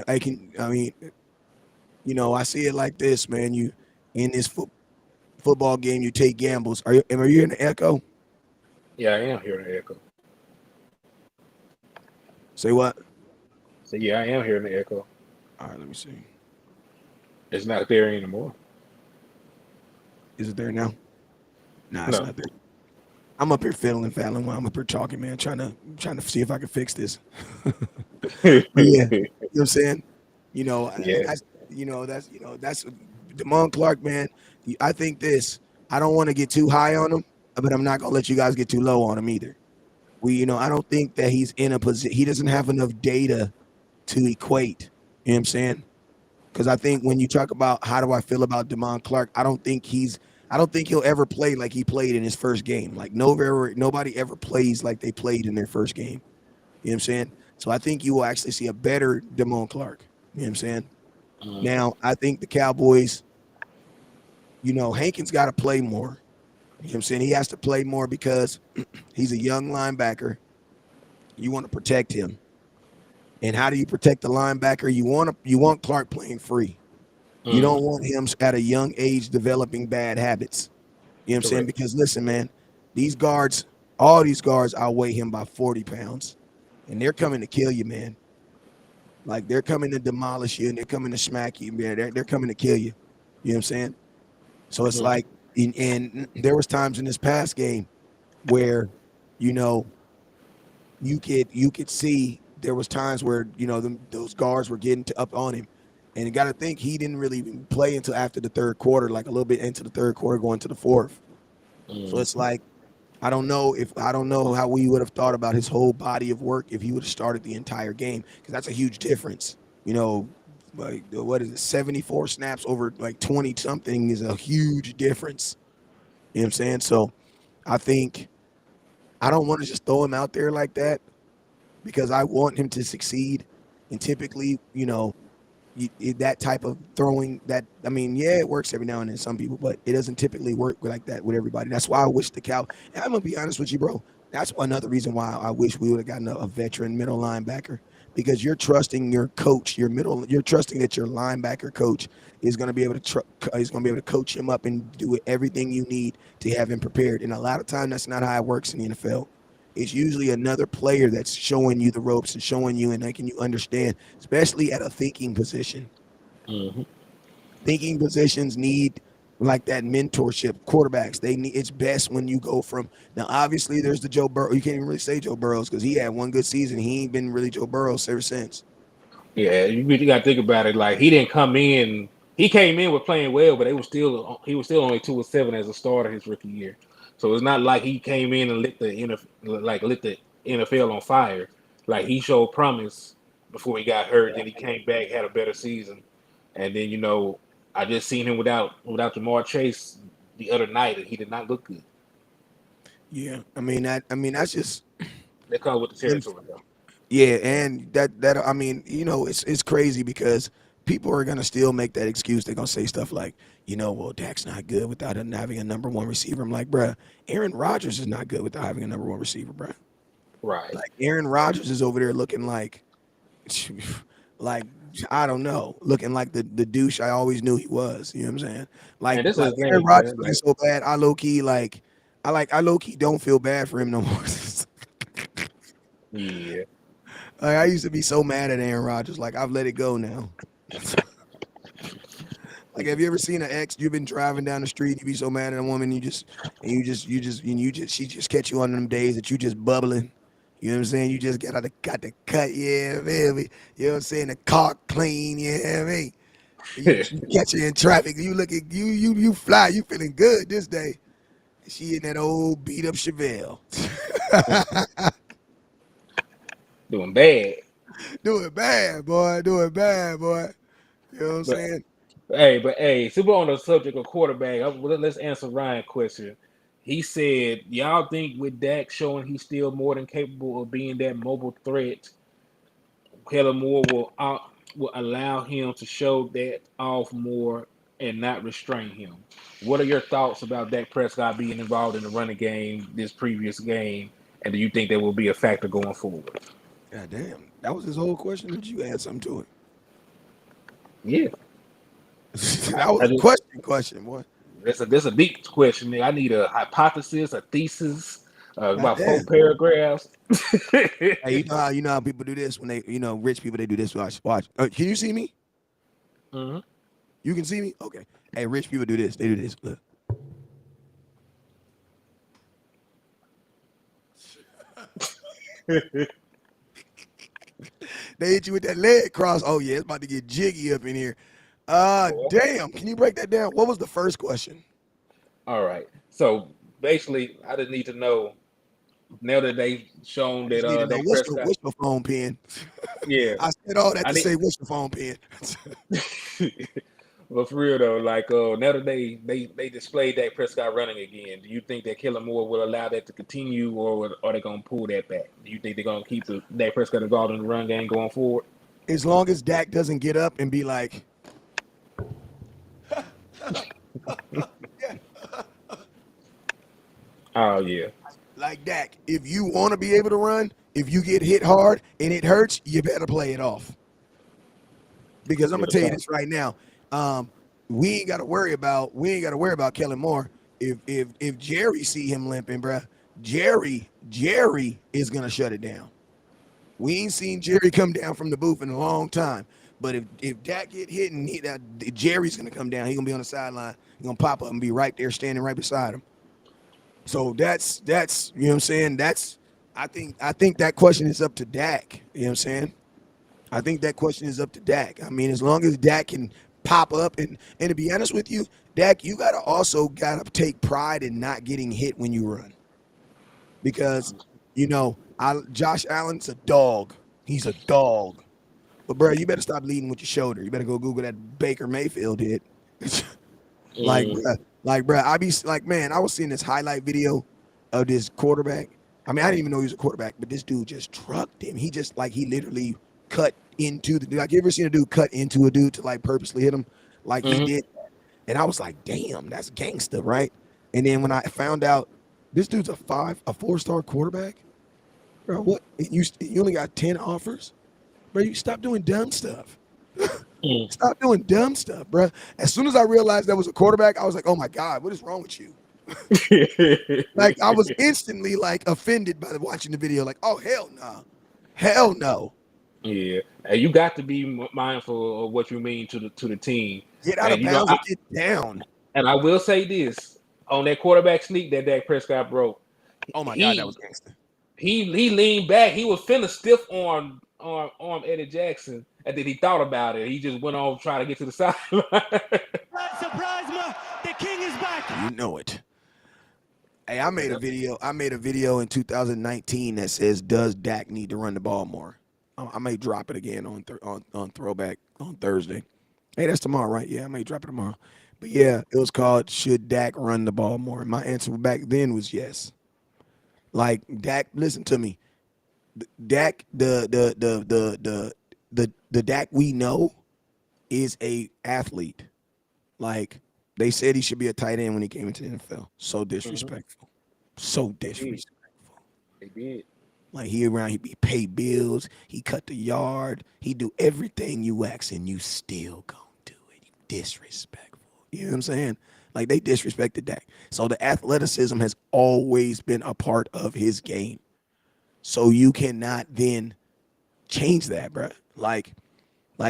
I can. I mean, I see it like this, man. You in this football game, you take gambles. Are you in the echo? Yeah, I am hearing the echo. Say what? So yeah, I am hearing the echo. All right, let me see. It's not there anymore. Is it there now? Nah, it's No. not there. I'm up here fiddling, faddling while I'm up here talking, man, trying to see if I can fix this. But yeah, you know what I'm saying? Yeah. That's that's Damon Clark, man. I think this. I don't want to get too high on him, but I'm not gonna let you guys get too low on him either. I don't think that he's in a position. He doesn't have enough data to equate. You know what I'm saying? Because I think when you talk about how do I feel about Damon Clark, I don't think he'll ever play like he played in his first game. Like nobody ever plays like they played in their first game. You know what I'm saying? So I think you will actually see a better Damon Clark. You know what I'm saying? Mhm. Now I think the Cowboys, Hankins got to play more. You know what I'm saying? He has to play more because he's a young linebacker. You want to protect him. And how do you protect the linebacker? You want Clark playing free. You don't Mhm. want him at a young age developing bad habits. You know what I'm saying? Correct. Because listen, man, these guards, all these guards outweigh him by 40 pounds. And they're coming to kill you, man. Like they're coming to demolish you and they're coming to smack you, man. They're coming to kill you. You know what I'm saying? So it's Mhm. like, and there was times in this past game where, you know, you could see there was times where those guards were getting up on him, and you got to think he didn't really even play until after the third quarter, like a little bit into the third quarter, going to the fourth. So Mhm. it's like I don't know how we would have thought about his whole body of work if he would have started the entire game because that's a huge difference. Like what is it, 74 snaps over like 20 something is a huge difference. You know what I'm saying? So I think I don't want to just throw him out there like that because I want him to succeed. And typically, that type of throwing that I mean, yeah, it works every now and then some people, but it doesn't typically work like that with everybody. That's why I wish the Cow. And I'm gonna be honest with you, bro. That's another reason why I wish we would have gotten a veteran middle linebacker because you're trusting your coach, your middle. You're trusting that your linebacker coach is going to be able to is going to be able to coach him up and do everything you need to have him prepared. And a lot of time, that's not how it works in the NFL. It's usually another player that's showing you the ropes and showing you and making you understand, especially at a thinking position. Mhm. Thinking positions need like that mentorship. Quarterbacks, they need it's best when you go from now. Obviously, there's the Joe Burrow. You can't even really say Joe Burrows because he had one good season. He ain't been really Joe Burrows ever since. Yeah, you really got to think about it. Like he didn't come in. He came in with playing well, but he was still only 2-7 as a starter his rookie year. So it's not like he came in and lit the NFL on fire. Like he showed promise before he got hurt. Then he came back, had a better season, and then I just seen him without Jamar Chase the other night, and he did not look good. Yeah, I mean that's just That comes with the territory, though. yeah, and that I mean, it's crazy because people are gonna still make that excuse. They're gonna say stuff like, well, Dak's not good without him having a number one receiver. I'm like, bruh, Aaron Rodgers is not good without having a number one receiver, bruh. Right. Like Aaron Rodgers is over there looking like, like I don't know, looking like the douche I always knew he was. You know what I'm saying? And this is Like the Aaron thing, Rodgers man. looking Like, so bad. I low key don't feel bad for him no more. yeah. Like, I used to be so mad at Aaron Rodgers. Like I've let it go now. Like, have you ever seen an ex? You've been driving down the street, you be so mad at a woman, she just catch you on them days that you just bubbling. You know what I'm saying? You just got the cut, yeah, baby. You know what I'm saying? The car clean, yeah, me. You catch her in traffic, you look at you fly, you feeling good this day. She in that old beat up Chevelle. Doing bad. Doing bad, boy. Doing bad, boy. You know what I'm But saying? hey, super on the subject of quarterback. Let's answer Ryan's question. He said, "Y'all think with Dak showing he's still more than capable of being that mobile threat, Kellen Moore will allow him to show that off more and not restrain him. What are your thoughts about Dak Prescott being involved in the running game this previous game, and do you think that will be a factor going forward?" God damn. That was his whole question. Did you add something to it? Yeah, That was I a just question, boy. this a deep question. Man. I need a hypothesis, a thesis, God about four damn. paragraphs. Hey, you know how people do this when they, rich people, they do this. Watch. Can you see me? Mhm. You can see me? Okay. Hey, rich people do this. They do this. Look. They hit you with that leg cross. Oh yeah, it's about to get jiggy up in here. Boy. Damn. Can you break that down? What was the first question? All right. So basically, I just need to know now that they've shown I that just need to know Dak what's your Prescott. what's your phone pin. Yeah, I said all that I to need. say what's your phone pin. But for real though, like now that they displayed Dak Prescott running again, do you think that Kellen Moore will allow that to continue, or are they gonna pull that back? Do you think they're gonna keep the Dak Prescott involved in the run game going forward? As long as Dak doesn't get up and be like, yeah, Oh yeah, like Dak, if you want to be able to run, if you get hit hard and it hurts, you better play it off. Because I'm yeah. gonna tell you this right now, we ain't got to worry about Kellen Moore. If Jerry see him limping, bruh, Jerry is gonna shut it down. We ain't seen Jerry come down from the booth in a long time. But if Dak get hit and Jerry's gonna come down, he gonna be on the sideline. He gonna pop up and be right there, standing right beside him. So that's you know what I'm saying. I think that question is up to Dak. You know what I'm saying. I think that question is up to Dak. I mean, as long as Dak can pop up and to be honest with you, Dak, you gotta take pride in not getting hit when you run because Josh Allen's a dog. He's a dog. But bro, you better stop leading with your shoulder. You better go Google that Baker Mayfield did. like, Mm, bro, I be like, man, I was seeing this highlight video of this quarterback. I mean, I didn't even know he was a quarterback, but this dude just trucked him. He literally cut into the dude. Like, you ever seen a dude cut into a dude to like purposely hit him? Like he mhm. did. And I was like, damn, that's gangster, right? And then when I found out this dude's a 4-star quarterback, bro, what? You only got 10 offers? Bro, you stop doing dumb stuff. Mm. Stop doing dumb stuff, bro. As soon as I realized that was a quarterback, I was like, oh my God, what is wrong with you? Like, I was instantly like offended by watching the video. Like, oh, hell no. Hell no. Yeah, and you got to be mindful of what you mean to the team. Get out And of bounds or get down. I will say this on that quarterback sneak that Dak Prescott broke. Oh my God, that He was gangster. he leaned back. He was finna stiff arm Eddie Jackson, and then he thought about it. He just went on trying to get to the sideline. Surprise, the king is back. You know it. Hey, I made a video in 2019 that says, "Does Dak need to run the ball more?" I may drop it again on throwback on Thursday. Hey, that's tomorrow, right? Yeah, I may drop it tomorrow. But yeah, it was called "Should Dak Run the Ball More?" And my answer back then was yes. Like Dak, listen to me. Dak, the Dak we know is a athlete. Like they said he should be a tight end when he came into the NFL. So Hmm. disrespectful. So They did. disrespectful. They did. Like he pay bills, he cut the yard, he do everything you ask and you still gonna do it. You disrespectful. You know what I'm saying? Like they disrespected Dak. So the athleticism has always been a part of his game. So you cannot then change that, bro. Like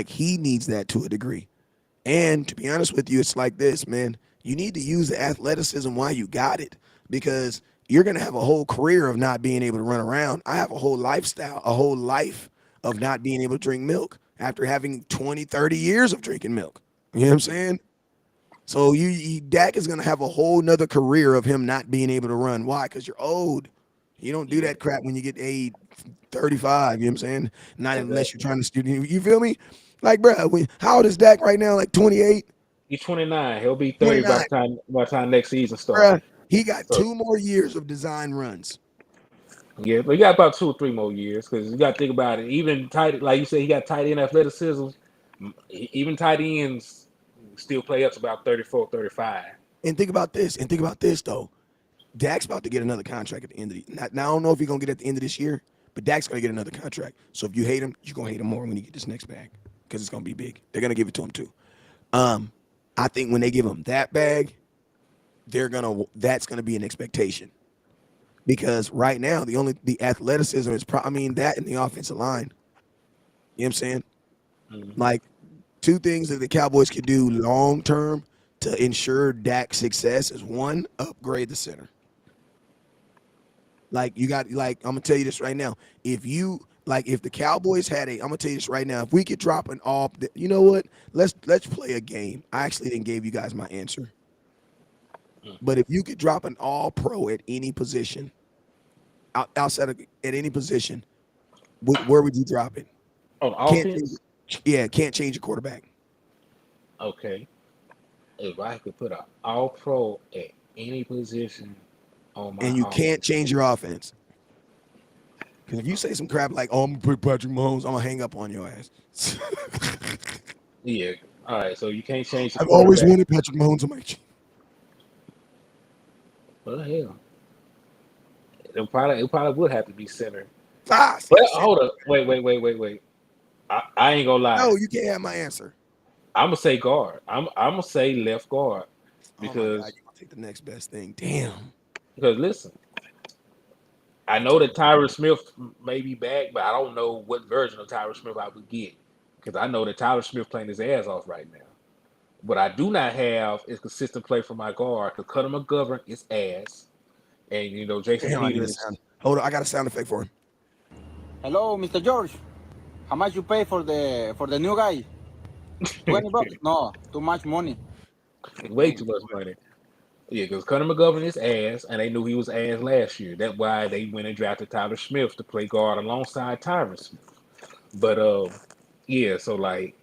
he needs that to a degree. And to be honest with you, it's like this, man. You need to use the athleticism while you got it because you're going to have a whole career of not being able to run around. I have a whole lifestyle, a whole life of not being able to drink milk after having 20, 30 years of drinking milk. You know what I'm saying? So Dak is going to have a whole nother career of him not being able to run. Why? Because you're old. You don't do Yeah, that crap when you get age 35. You know what I'm saying? Not unless you're exactly. trying to student. You feel me? Like, bro, how old is Dak right now? Like 28, He's 29. He'll be 30 by 29. the time next season start. Bruh, he got So 2 more years of design runs. yeah, but you got about 2 or 3 more years because you got to think about it. Even tight, like you said, he got tight end athleticism. Even tight ends still play up to about 34, 35. And think about this. And think about this though. Dak's about to get another contract at the end of the now I don't know if he's gonna get at the end of this year, but Dak's gonna get another contract. So if you hate him, you're gonna hate him more when you get this next bag. Because it's gonna be big. They're gonna give it to him too. Um, I think when they give him that bag, that's gonna be an expectation. Because right now the athleticism is that and the offensive line. You know what I'm saying? Hmm. Like two things that the Cowboys could do long term to ensure Dak's success is one, upgrade the center. Like you got I'm gonna tell you this right now. If the Cowboys had I'm gonna tell you this right now. If we could drop an all, you know what? Let's play a game. I actually didn't give you guys my answer, but if you could drop an all pro at any position, outside of at any position, where would you drop it? On Can't change offense, yeah, can't change your quarterback. okay. If I could put an all pro at any position on my And you can't offense, change your offense. Because if you say some crap like, "Oh, I'm gonna put Patrick Mahomes," I'm gonna hang up on your ass. yeah. All right, so you can't change the I've always quarterback. wanted Patrick Mahomes on my team. Well, hell, it probably would have to be center. See, But I said, hold up, wait. I ain't gonna lie. no, you can't have my answer. I'm gonna say guard. I'm gonna say left guard Oh my God, because you gonna take the next best thing? Damn. listen, I know that Tyron Smith may be back, but I don't know what version of Tyron Smith I would get because I know that Tyron Smith playing his ass off right now. What I do not have is consistent play from my guard because Cutter McGovern is ass, and Jason Damn, I need a sound. Peters. Hold on, I got a sound effect for him. Hello, Mr. George. How much you pay for the new guy? $20? No, too much money. Way too much money. Yeah, because Cutter McGovern is ass, and they knew he was ass last year. That's why they went and drafted Tyler Smith to play guard alongside Tyron Smith. But yeah, so like,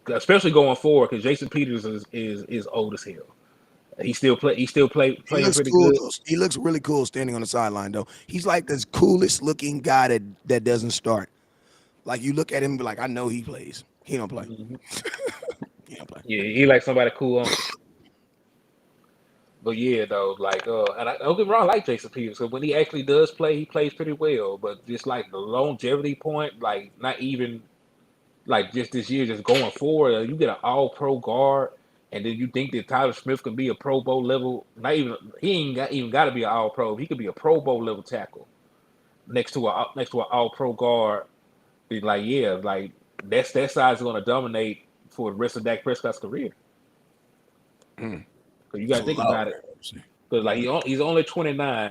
especially going forward, because Jason Peters is old as hell. He Playing looks pretty cool good. though. He looks really cool standing on the sideline though. He's like the coolest looking guy that doesn't start. Like you look at him and be like, I know he plays. He don't play. Mhm. He don't play. Yeah, he like somebody cool uncle. But yeah, though, like, and I don't get me wrong, I like Jason Peters. So when he actually does play, he plays pretty well. But just like the longevity point, like not even like just this year, just going forward, you get an All Pro guard, and then you think that Tyler Smith can be a Pro Bowl level. Not even he ain't even got to be an All Pro. He could be a Pro Bowl level tackle next to an All Pro guard. Be like, yeah, like that size is going to dominate for the rest of Dak Prescott's career. Mm. Because you got It's to a think lot. about it. Because like he's only 29.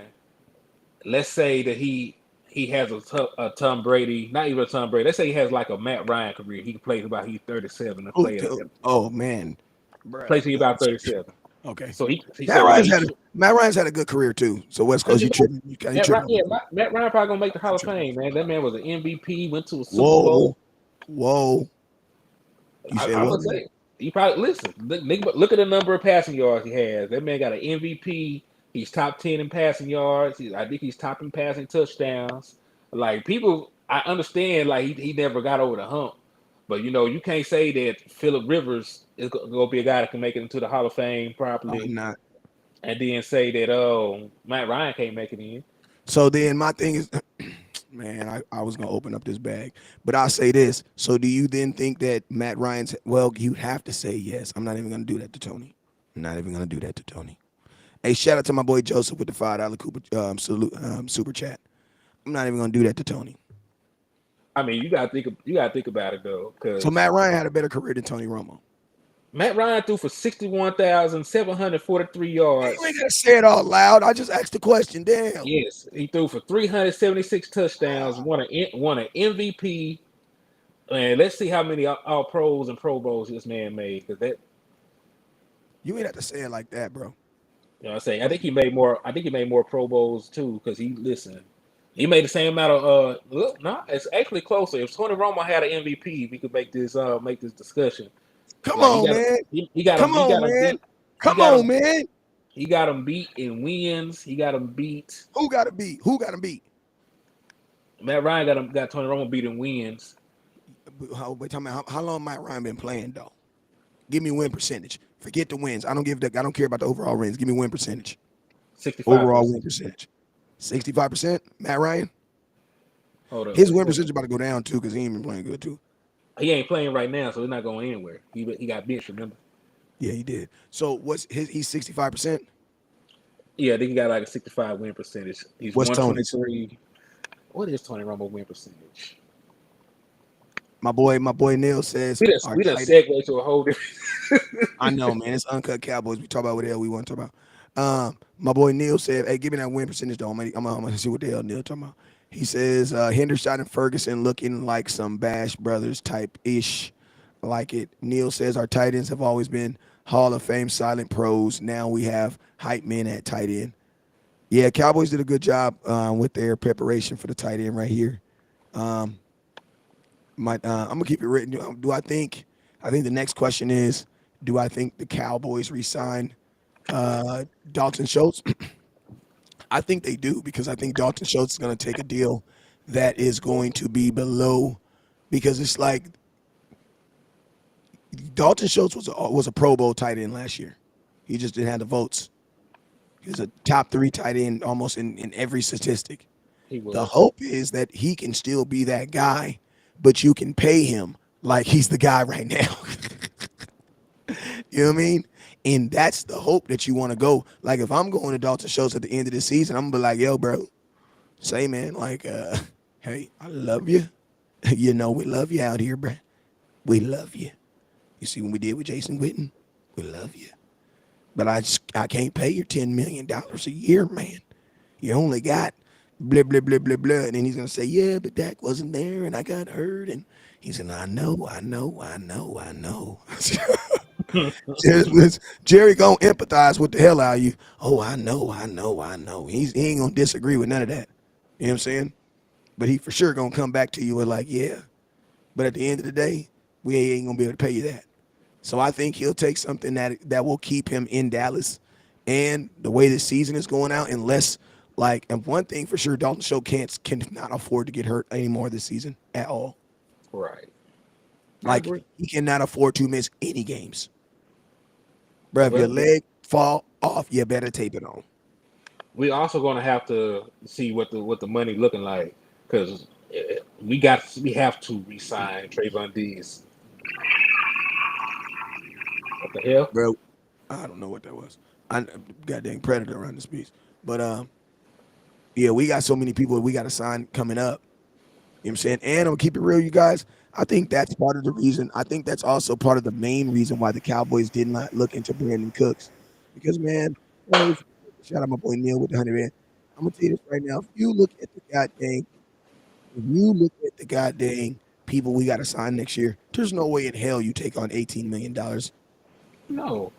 Let's say that he has a Tom Brady, not even a Tom Brady. Let's say he has like a Matt Ryan career. He plays about he's 37 and Oh man, plays bruh. to about 37. Okay. So he Matt so like Ryan's he had a Matt Ryan's had a good career too. So West could Coast, be you tripping? You Matt Ryan. tripping? Yeah, Matt Ryan probably gonna make the Hall of Fame, man. That man was an MVP, went to a Super Bowl. Whoa, whoa. You said I what? would say you probably listen. Look at the number of passing yards he has. That man got an MVP. He's top 10 in passing yards. I think he's top in passing touchdowns. Like people, I understand. Like he never got over the hump, but you can't say that Phillip Rivers is going to be a guy that can make it into the Hall of Fame I'm properly, not. and then say that Matt Ryan can't make it in. So then my thing is, man, I was gonna open up this bag, but I'll say this. So do you then think that Matt Ryan's? Well, you have to say yes. I'm not even gonna do that to Tony. I'm not even gonna do that to Tony. Hey, shout out to my boy Joseph with the $5 salute, super chat. I'm not even gonna do that to Tony. I mean, you gotta think about it though, So because Matt Ryan had a better career than Tony Romo. Matt Ryan threw for 61,743 Hey, you ain't yards. gotta say it out loud. I just asked the question. Damn. Yes, he threw for 376 touchdowns, won an MVP, and let's see how many all pros and Pro Bowls this man made. Because that, You ain't have to say it like that, bro. what I'm saying, I think he made more. I think he made more Pro Bowls too. Because he made the same amount of. Look, no, it's actually closer. If Tony Romo had an MVP, we could make this discussion. Come Like on, man. he got him, Come he on, got him man. beat. He Come got on, him. man. He got him beat in wins. He got him beat. Who got to beat? Who got to beat? Matt Ryan got Tony Romo beat in wins. Wait, tell me how long Matt Ryan been playing though? Give me win percentage. Forget the wins. I don't care about the overall wins. Give me win percentage. 65. Overall win percentage. 65%. Matt Ryan. Hold up. His win percentage about to go down too because he ain't been playing good too. He ain't playing right now, so he's not going anywhere. He got benched, remember? Yeah, he did. So what's his? He's 65%. Yeah, I think he got like a 65 win percentage. He's What's Tony's? 123. What is Tony Romo win percentage? My boy Neil says our We done tight. segue to a whole different. I know, man. It's uncut Cowboys. We talk about what the hell we want to talk about. My boy Neil said, "Hey, give me that win percentage, though. I'm gonna see what the hell Neil talking about." He says, "Hendershot and Ferguson looking like some Bash Brothers type ish, like it." Neil says our tight ends have always been Hall of Fame silent pros. Now we have hype men at tight end. Yeah, Cowboys did a good job with their preparation for the tight end right here. I'm gonna keep it written. Do I think? I think the next question is, do I think the Cowboys resign Dalton Schultz? I think they do because I think Dalton Schultz is going to take a deal that is going to be below, because it's like Dalton Schultz was a Pro Bowl tight end last year. He just didn't have the votes. He was a top 3 tight end almost in every statistic. He was. The hope is that he can still be that guy, but you can pay him like he's the guy right now. You know what I mean? And that's the hope that you want to go. Like if I'm going to Dalton Schultz at the end of the season, I'm gonna be like, yo, bro, say man, like, hey, I love you. You know we love you out here, bro. We love you. You see what we did with Jason Witten? We love you. But I can't pay you $10 million a year, man. You only got blah, blah, blah, blah, blah. And then he's going to say, yeah, but Dak wasn't there and I got hurt. And he said, I know. Jerry gonna empathize with the hell out of you. Oh, I know. He ain't gonna disagree with none of that. You know what I'm saying? But he for sure gonna come back to you with like, yeah. But at the end of the day, we ain't gonna be able to pay you that. So I think he'll take something that will keep him in Dallas. And the way the season is going out, unless like, and one thing for sure, Dalton Schultz cannot afford to get hurt anymore this season at all. Right. Like he cannot afford to miss any games. Bro, if your leg fall off, you better tape it on. We also gonna have to see what the money looking like, because we have to resign Trayvon Diggs. What the hell? Bro, I don't know what that was. I goddamn predator around this piece. But yeah, we got so many people we got to sign coming up. You know what I'm saying? And I'm gonna keep it real, you guys. I think that's part of the reason. I think that's also part of the main reason why the Cowboys did not look into Brandon Cooks. Because, man, shout out my boy Neil with the 100 man. I'm going to tell you this right now. If you look at the goddamn people we got to sign next year, there's no way in hell you take on $18 million. No,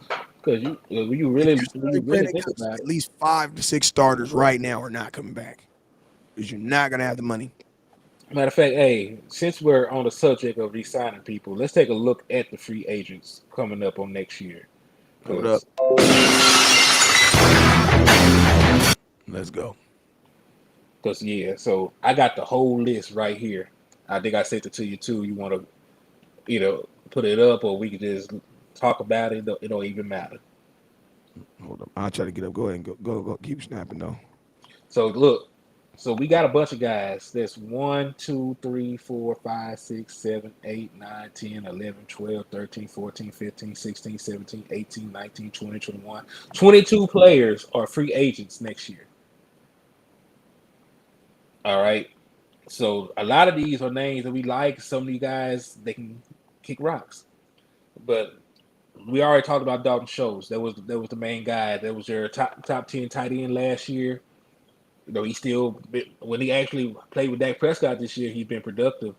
because when you really think Cooks, about at it, least 5 to 6 starters right now are not coming back because you're not going to have the money. Matter of fact, hey, since we're on the subject of re-signing people, let's take a look at the free agents coming up on next year. Hold up. Because, Let's go. yeah, so I got the whole list right here. I think I sent it to you too. You want to, put it up, or we could just talk about it. It don't even matter. Hold up. I'll try to get up. Go ahead and go. Keep snapping though. So look, so we got a bunch of guys. That's 1, 2, 3, 4, 5, 6, 7, 8, 9, 10, 11, 12, 13, 14, 15, 16, 17, 18, 19, 20, 21. 22 players are free agents next year. All right. So a lot of these are names that we like. Some of you guys, they can kick rocks. But we already talked about Dalton Schultz. That was the main guy. That was your top 10 tight end last year. He still, when he actually played with Dak Prescott this year, he's been productive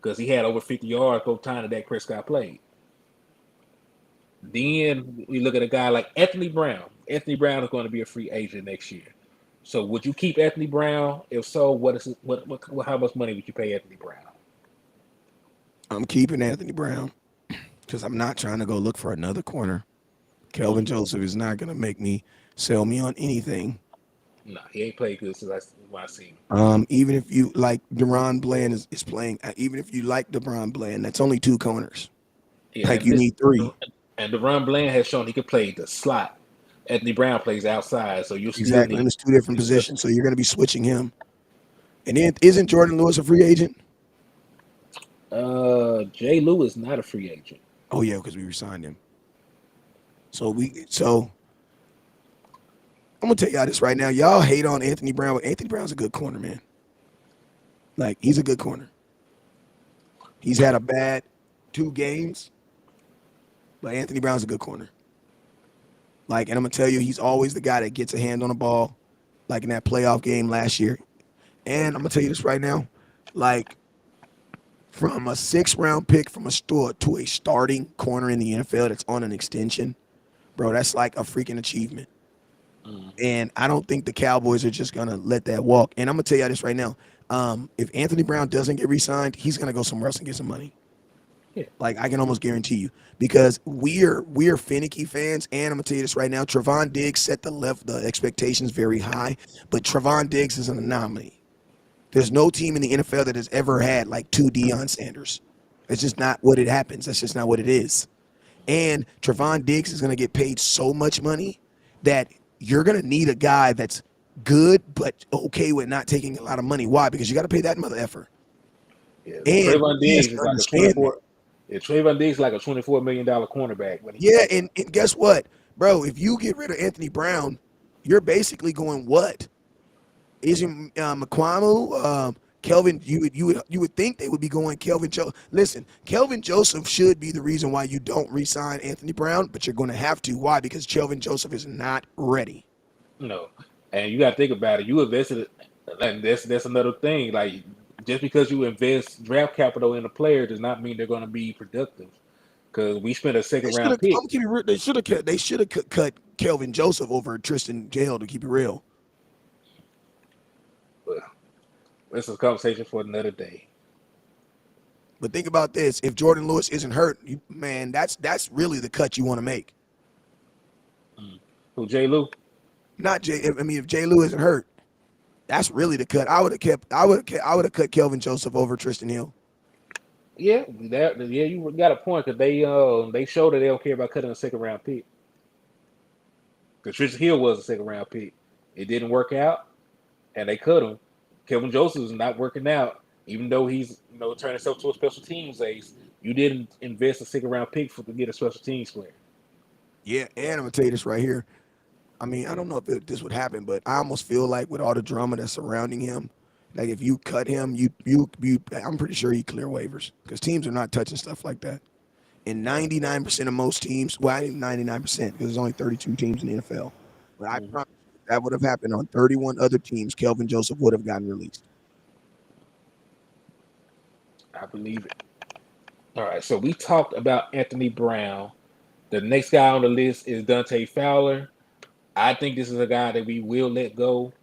because he had over 50 yards both times that Dak Prescott played. Then we look at a guy like Anthony Brown. Anthony Brown is going to be a free agent next year. So would you keep Anthony Brown? If so, how much money would you pay Anthony Brown? I'm keeping Anthony Brown because I'm not trying to go look for another corner. Kelvin Mm-hmm. Joseph is not going to make me sell me on anything. No, he ain't played good since I seen him. Even if you like DeRon Bland is playing, even if you like DeRon Bland, that's only 2 corners. Yeah, Like you need 3. and DeRon Bland has shown he can play the slot. Anthony Brown plays outside, so you still Exactly. And need it's 2 different positions. So you're going to be switching him. And then isn't Jordan Lewis a free agent? Jay Lewis not a free agent. Oh yeah, because we resigned him. So I'm gonna tell y'all this right now. Y'all hate on Anthony Brown, but Anthony Brown's a good corner, man. Like he's a good corner. He's had a bad 2 games, but Anthony Brown's a good corner. Like, and I'm gonna tell you, he's always the guy that gets a hand on the ball, like in that playoff game last year. And I'm gonna tell you this right now, like from a 6th round pick from a store to a starting corner in the NFL that's on an extension, bro, that's like a freaking achievement. And I don't think the Cowboys are just gonna let that walk. And I'm gonna tell you this right now. If Anthony Brown doesn't get re-signed, he's gonna go somewhere else and get some money. Yeah. Like I can almost guarantee you, because we're finicky fans, and I'm gonna tell you this right now. Trevon Diggs set the expectations very high, but Trevon Diggs is an anomaly. There's no team in the NFL that has ever had like 2 Deion Sanders. It's just not what it happens. That's just not what it is. And Trevon Diggs is gonna get paid so much money that you're going to need a guy that's good but okay with not taking a lot of money. Why? Because you got to pay that mother effer. Yeah, And Trayvon he has Diggs to is like a understand that. 24. Yeah, Trayvon Diggs is like a $24 million cornerback when he Yeah, comes and guess what? Bro, if you get rid of Anthony Brown, you're basically going what? Isn't McQuamu, Kelvin, you would think they would be going Kelvin Joseph. Listen, Kelvin Joseph should be the reason why you don't re-sign Anthony Brown, but you're going to have to. Why? Because Kelvin Joseph is not ready. No, and you got to think about it. You invested, and that's another thing. Like just because you invest draft capital in a player does not mean they're going to be productive. Because we spent a They second should round have. I'm pick. gonna keep it real. They should have cut Kelvin Joseph over Tristan Gale. To keep it real. But this is a conversation for another day. But think about this: if Jordan Lewis isn't hurt, man, that's really the cut you want to make. Who Jay Lou? Not Jay. I mean, if Jay Lou isn't hurt, that's really the cut. I would have cut Kelvin Joseph over Tristan Hill. Yeah, you got a point because they showed that they don't care about cutting a second round pick. Because Tristan Hill was a second round pick. It didn't work out, and they cut him. Kevin Joseph is not working out, even though he's turning himself to a special teams ace. You didn't invest a second round pick to get a special teams player. Yeah, and I'm gonna tell you this right here. I mean, I don't know if this would happen, but I almost feel like with all the drama that's surrounding him, like if you cut him, I'm pretty sure he clear waivers because teams are not touching stuff like that. And 99% of most teams, well, I think 99% because there's only 32 teams in the NFL. But I promise you, if that would have happened on 31 other teams, Kelvin Joseph would have gotten released. I believe it. All right, so we talked about Anthony Brown. The next guy on the list is Dante Fowler. I think this is a guy that we will let go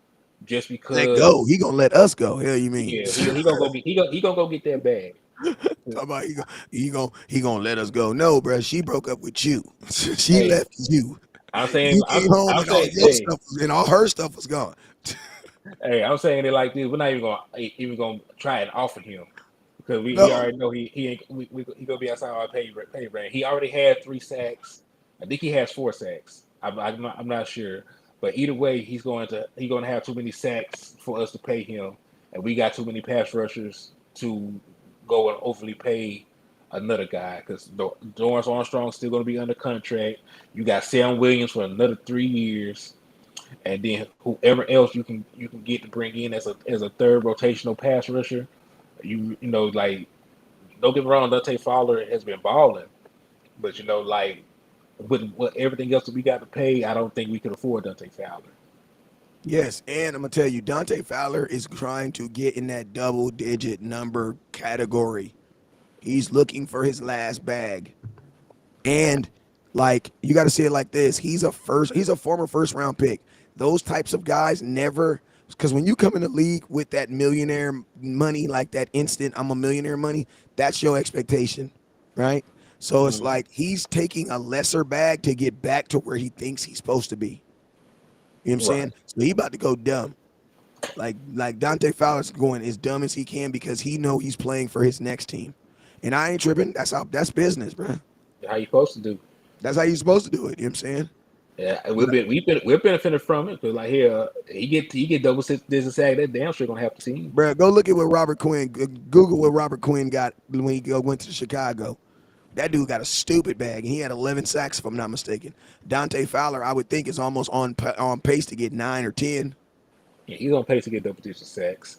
just Let go. because. He gonna let us go. Hell, you mean? Yeah, he gonna go get he gonna go get that bag. Talk about he gonna let us go. No, bro. She broke up with you. She Hey, left you. I'm saying You came home I'm and all saying your stuff and all her stuff was gone. I'm saying it like this. We're not even gonna try and offer him because we No, already know he ain't he gonna be outside our pay range. He already had 3 sacks. I think he has 4 sacks. I'm not sure, but either way, he's going to have too many sacks for us to pay him, and we got too many pass rushers to go and overly pay another guy because Dorrance Armstrong's still going to be under contract. You got Sam Williams for another 3 years, and then whoever else you can get to bring in as a third rotational pass rusher. Like don't get me wrong, Dante Fowler has been balling, but like with what everything else that we got to pay, I don't think we could afford Dante Fowler. yes, and I'm gonna tell you, Dante Fowler is trying to get in that double-digit number category. He's looking for his last bag. And like you got to say it like this: he's a former first round pick. Those types of guys never, because when you come in the league with that millionaire money, like that instant I'm a millionaire money, that's your expectation, right? So it's Mm-hmm. like he's taking a lesser bag to get back to where he thinks he's supposed to be. You know what I'm Right. saying? So he about to go dumb. Like Dante Fowler's going as dumb as he can because he know he's playing for his next team. And I ain't tripping. That's business, bro. How you supposed to do? That's how you're supposed to do it. You know what I'm saying? Yeah, But we're benefiting from it because like here he get double digit sack. That damn sure gonna have to see. bro, go look at what Robert Quinn. Google what Robert Quinn got when went to Chicago. That dude got a stupid bag, and he had 11 sacks, if I'm not mistaken. Dante Fowler, I would think, is almost on pace to get 9 or 10. Yeah, he's on pace to get double digit sacks.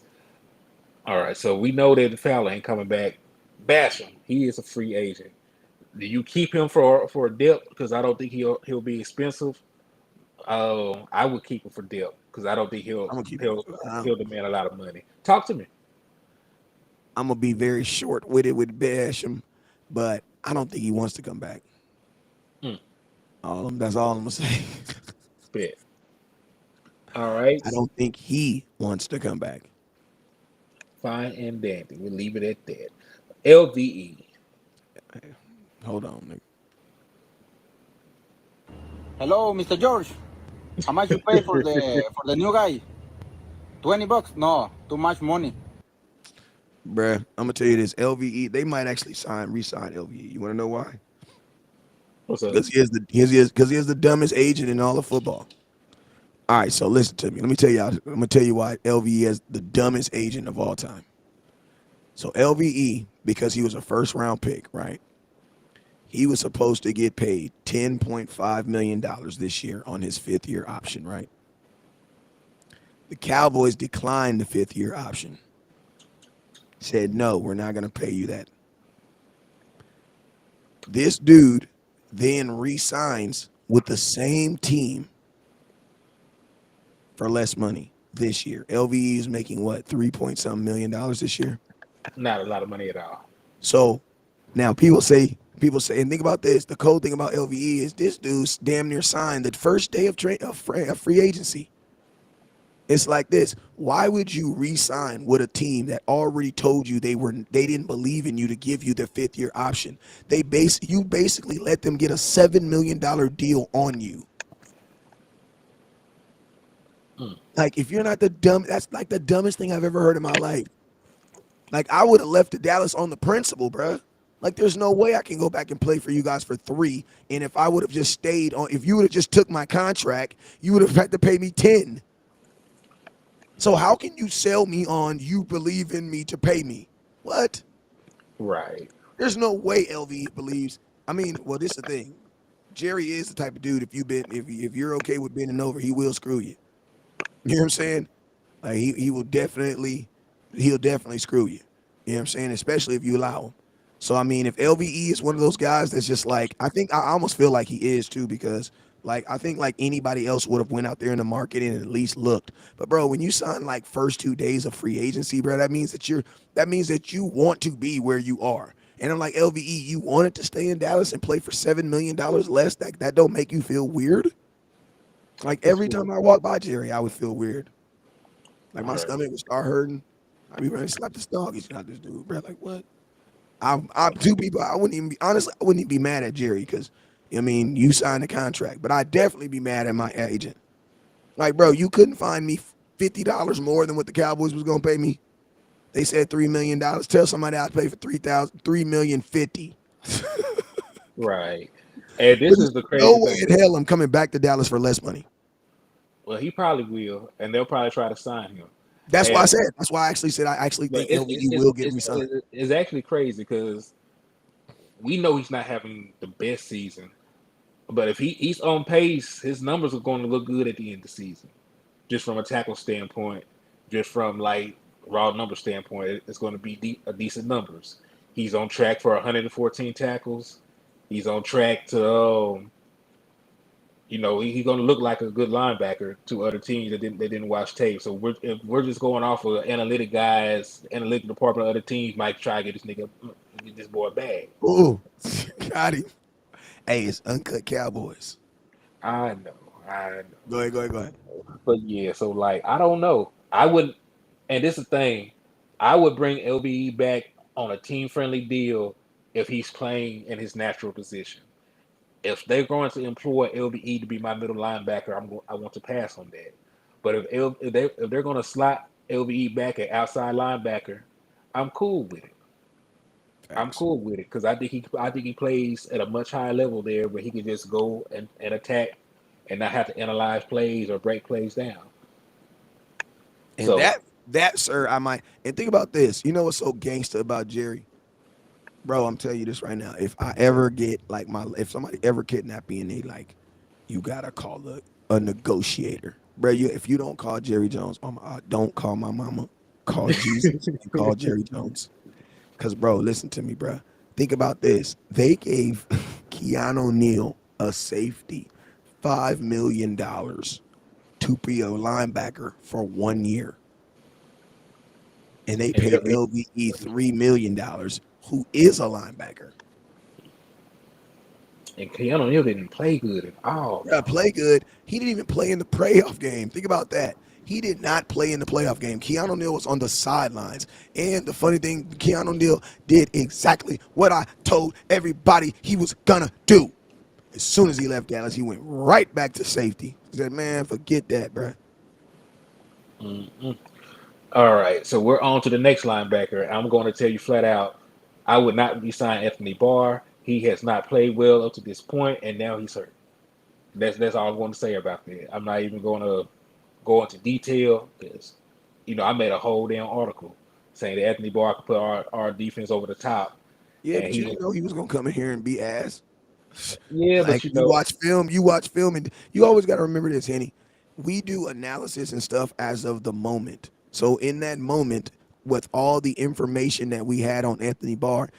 All right, so we know that Fowler ain't coming back. Bash him. He is a free agent. Do you keep him for a depth? Because I don't think he'll be expensive. I would keep him for depth because I don't think he'll I'm gonna keep. he'll I'm, he'll demand a lot of money. Talk to me. I'm gonna be very short with it with Basham, but I don't think he wants to come back. Mm, That's all I'm gonna say. bet. All right, I don't think he wants to come back. fine and dandy. We'll leave it at that. LVE. Hold on, nigga. Hello, Mr. George. How much you pay for the new guy? $20? No, too much money. Bruh, I'm gonna tell you this. LVE, they might actually re-sign LVE. You want to know why? What's up? Because he is the dumbest agent in all of football. All right, so listen to me. Let me tell you. I'm gonna tell you why LVE is the dumbest agent of all time. So LVE, because he was a first round pick, right? He was supposed to get paid $10.5 million this year on his 5th-year option, right? The Cowboys declined the 5th-year option. Said no, we're not gonna pay you that. This dude then re-signs with the same team for less money this year. LVE is making what, 3 point something million this year? Not a lot of money at all. So now people say, and think about this. The cold thing about LVE is this dude's damn near signed the first day of free agency. It's like this. Why would you re-sign with a team that already told you they didn't believe in you to give you their 5th-year option? You basically let them get a $7 million deal on you. Mm. Like if you're not that's like the dumbest thing I've ever heard in my life. Like I would have left the Dallas on the principle, bruh. Like there's no way I can go back and play for you guys for 3. And if I would have just stayed on, if you would have just took my contract, you would have had to pay me 10. So how can you sell me on you believe in me to pay me? What? Right. There's no way LV believes. I mean, well, this is the thing. Jerry is the type of dude. If you're okay with bending over, he will screw you. You know what I'm saying? Like he'll definitely screw you. You know what I'm saying? Especially if you allow him. So I mean, if LVE is one of those guys that's just like, I almost feel like he is too, because like I think like anybody else would have went out there in the market and at least looked. But bro, when you sign like first 2 days of free agency, bro, that means that you want to be where you are. And I'm like, LVE, you wanted to stay in Dallas and play for $7 million less? That don't make you feel weird? Like What's every weird? time I walk by Jerry, I would feel weird. Like my Right. stomach would start hurting. I'd be ready to slap this dog. He's not this dude, bro. Like what? I'm two people. I wouldn't even be honestly. I wouldn't even be mad at Jerry because I mean you signed the contract, but I'd definitely be mad at my agent. Like, bro, you couldn't find me $50 more than what the Cowboys was gonna pay me. They said $3 million. Tell somebody I'd pay for 3,000, 3,050,000. Right. And this There's is the no crazy way thing. in hell I'm coming back to Dallas for less money. Well, he probably will, and they'll probably try to sign him. That's why I And said. That's why I actually said I actually but think LVE will get re-signed. it's actually crazy because we know he's not having the best season, but if he's on pace, his numbers are going to look good at the end of the season, just from a tackle standpoint, just from like raw number standpoint, it's going to be a decent numbers. He's on track for 114 tackles. He's on track to he's going to look like a good linebacker to other teams that didn't watch tape. So if we're just going off of analytic guys, the analytic department of other teams might try to get this boy a bag. Ooh, got him. Hey, it's uncut Cowboys. I know, I know. Go ahead, go ahead, go ahead. But yeah, so like I don't know. I would, and this is the thing, I would bring LBE back on a team friendly deal if he's playing in his natural position. If they're going to employ LBE to be my middle linebacker, I want to pass on that. But if they're going to slot LBE back at outside linebacker, I'm cool with it. I'm Facts. cool with it because I think he plays at a much higher level there where he can just go and attack and not have to analyze plays or break plays down. And So that, sir, I might. And think about this. You know what's so gangster about Jerry? Bro, I'm telling you this right now. If I ever get like if somebody ever kidnap me and they like, you gotta call a negotiator, bro. If you don't call Jerry Jones, don't call my mama. Call Jesus and call Jerry Jones. Cause bro, listen to me, bro. Think about this. They gave Keanu Neal a safety, $5 million to be a linebacker for 1 year, and they and paid LVE $3 million, who is a linebacker. Keanu Neal didn't play good at all, Yeah, though. play good. He didn't even play in the playoff game. Think about that. He did not play in the playoff game. Keanu Neal was on the sidelines. And the funny thing, Keanu Neal did exactly what I told everybody he was gonna do. As soon as he left Dallas, he went right back to safety. He said, man, forget that, bro. Mm-mm. All right, so we're on to the next linebacker. I'm going to tell you flat out, I would not be signing Anthony Barr. He has not played well up to this point, and now he's hurt. That's all I'm going to say about that. I'm not even going to go into detail because, I made a whole damn article saying that Anthony Barr could put our defense over the top, Yeah, and but you he, didn't know he was gonna come in here and be ass. yeah, but Like you watch film, and you always got to remember this, Henny. We do analysis and stuff as of the moment. So in that moment, with all the information that we had on Anthony Barr,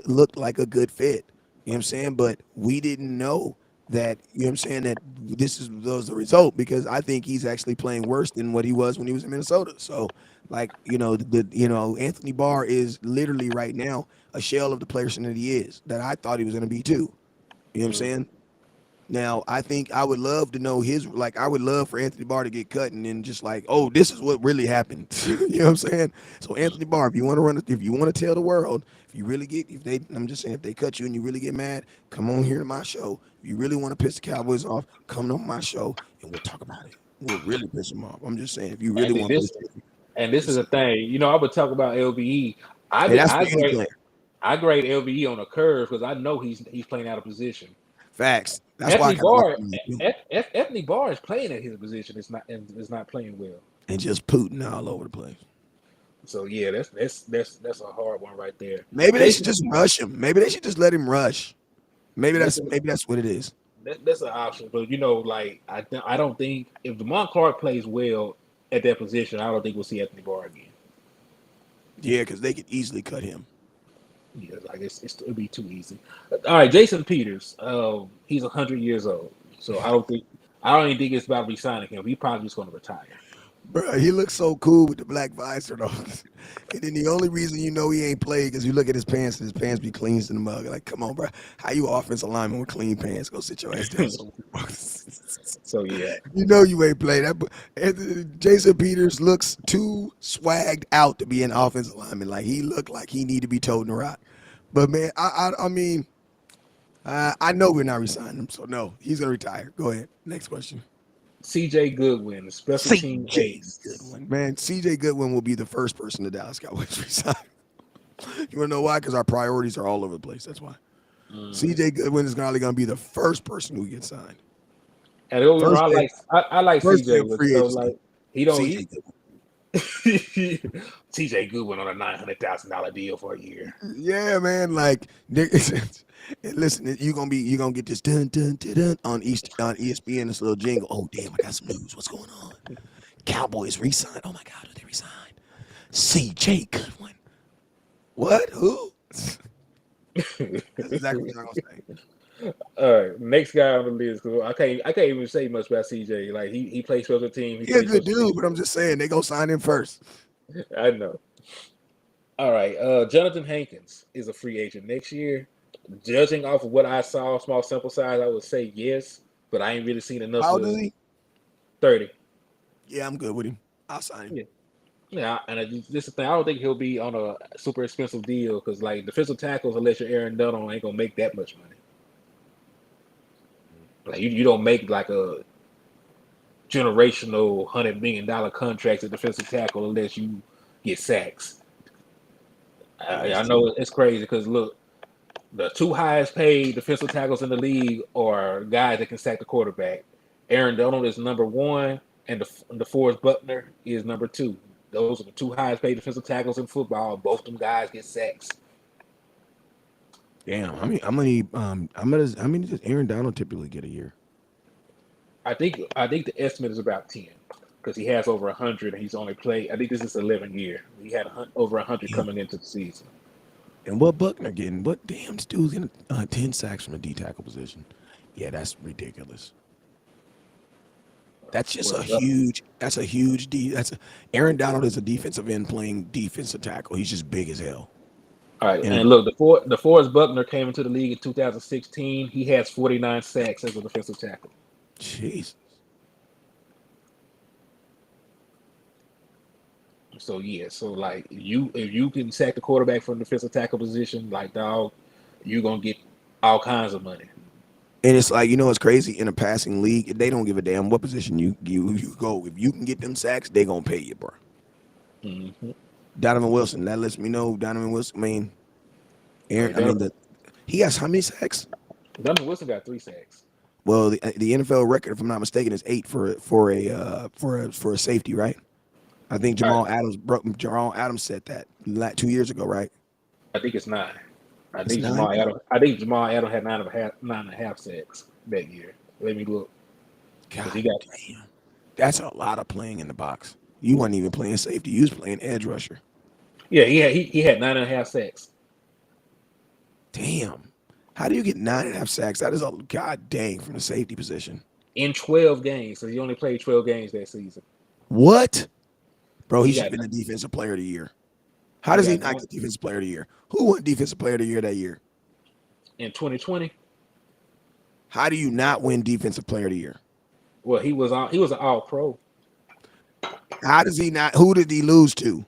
looked like a good fit. You know what I'm saying? But we didn't know that. You know what I'm saying? That was the result, because I think he's actually playing worse than what he was when he was in Minnesota. So like Anthony Barr is literally right now a shell of the person that he is, that I thought he was going to be too. You know what I'm saying? Now, I think I would love to know I would love for Anthony Barr to get cut and then just like, oh, this is what really happened. You know what I'm saying? So Anthony Barr, if you want to tell the world, I'm just saying, if they cut you and you really get mad, come on here to my show. If you really want to piss the Cowboys off, come on my show and we'll talk about it. We'll really piss them off. I'm just saying, if you really and want to this piss them and this is the thing. I would talk about LBE. and that's I for any grade player. I grade LBE on a curve because I know he's playing out of position. Facts. That's why I Anthony kind of like Barr, him Anthony Barr is playing at his position. It's not playing well. and just Putin all over the place. So yeah, that's a hard one right there. Maybe they should Jason, just rush him. Maybe they should just let him rush. Maybe that's that's what it is. that's an option, but like I don't think if Demont Clark plays well at that position, I don't think we'll see Anthony Barr again. Yeah, because they could easily cut him. Yeah, like it'll be too easy. All right, Jason Peters. He's 100 years old, so I don't even think it's about re-signing him. He's probably just going to retire. Bro, he looks so cool with the black visor though. And then the only reason you know he ain't played because you look at his pants and his pants be clean in the mug. Like, come on, bro. How you offensive lineman with clean pants? Go sit your ass down somewhere. So yeah, You know you ain't played that. Jason Peters looks too swagged out to be an offensive lineman. Like he looked like he need to be toting the rock. But man, I mean, I know we're not resigning him, so no, he's gonna retire. Go ahead. Next question. C.J. Goodwin, special team CJ ace. Goodwin, man. CJ Goodwin will be the first person the Dallas Cowboys resign. You wanna know why? Because our priorities are all over the place. That's why. CJ Goodwin is probably gonna be the first person who gets signed. And don't get me First wrong, day, I like first day C.J. of But free so agency. like he don't CJ he Goodwin. C.J. Goodwin on a $900,000 deal for a year. Yeah, man. Like, and listen, you gonna get this dun dun dun dun on ESPN. This little jingle. Oh damn, I got some news. What's going on? Cowboys re-signed. Oh my God, who they resigned? C.J. Goodwin. What? Who? That's exactly what I'm gonna say. All right, next guy on the list. 'Cause I can't even say much about CJ. Like he plays for the team. He He a plays for good the dude, team. but I'm just saying they go sign him first. I know. All right, Jonathan Hankins is a free agent next year. Judging off of what I saw, small sample size, I would say yes, but I ain't really seen enough How old is to he? 30. Yeah, I'm good with him. I'll sign him. Yeah, yeah, and this is the thing. I don't think he'll be on a super expensive deal because like defensive tackles, unless you're Aaron Donald, ain't gonna make that much money. Like you don't make like a generational $100 million contract at defensive tackle unless you get sacks. Yeah, I that's know true. it's crazy because look, the two highest paid defensive tackles in the league are guys that can sack the quarterback. Aaron Donald is number one, and the Forrest Buckner is number two. Those are the two highest paid defensive tackles in football. Both them guys get sacks. Damn. How many does Aaron Donald typically get a year? I think the estimate is about 10 because he has over 100 and he's only played. I think this is 11 year. He had over 100 Damn. coming into the season. And what Buckner getting? What damn this dude's getting 10 sacks from the D tackle position? Yeah, that's ridiculous. That's just a Well, huge. That's a huge D. Aaron Donald is a defensive end playing defensive tackle. He's just big as hell. all right, And and look, the Forrest Buckner came into the league in 2016. He has 49 sacks as a defensive tackle. jeez, So yeah, so like if you can sack the quarterback from the defensive tackle position, like dog, you're gonna get all kinds of money. and it's like it's crazy in a passing league. They don't give a damn what position you go. If you can get them sacks, they gonna pay you, bro. Mm-hmm. Donovan Wilson. That lets me know Donovan Wilson. I mean, Aaron. Right, I mean he has how many sacks? Donovan Wilson got 3 sacks. Well, the NFL record, if I'm not mistaken, is 8 for a safety, right? I think All right, Jamal Adams said that 2 years ago, right? I think it's 9. I It's think 9. Jamal Adams had 9.5 sacks that year. Let me look because God he got damn, that's a lot of playing in the box. You weren't even playing safety; you was playing edge rusher. yeah he had 9.5 sacks Damn, how do you get 9.5 sacks? That is a god dang from the safety position. in 12 games. So he only played 12 games that season. What, bro? He He should got have been the defensive player of the year. How he does he got not 20, get defensive player of the year? Who won defensive player of the year that year? in 2020. How do you not win defensive player of the year? Well, he was an All Pro How does he not? Who did he lose to?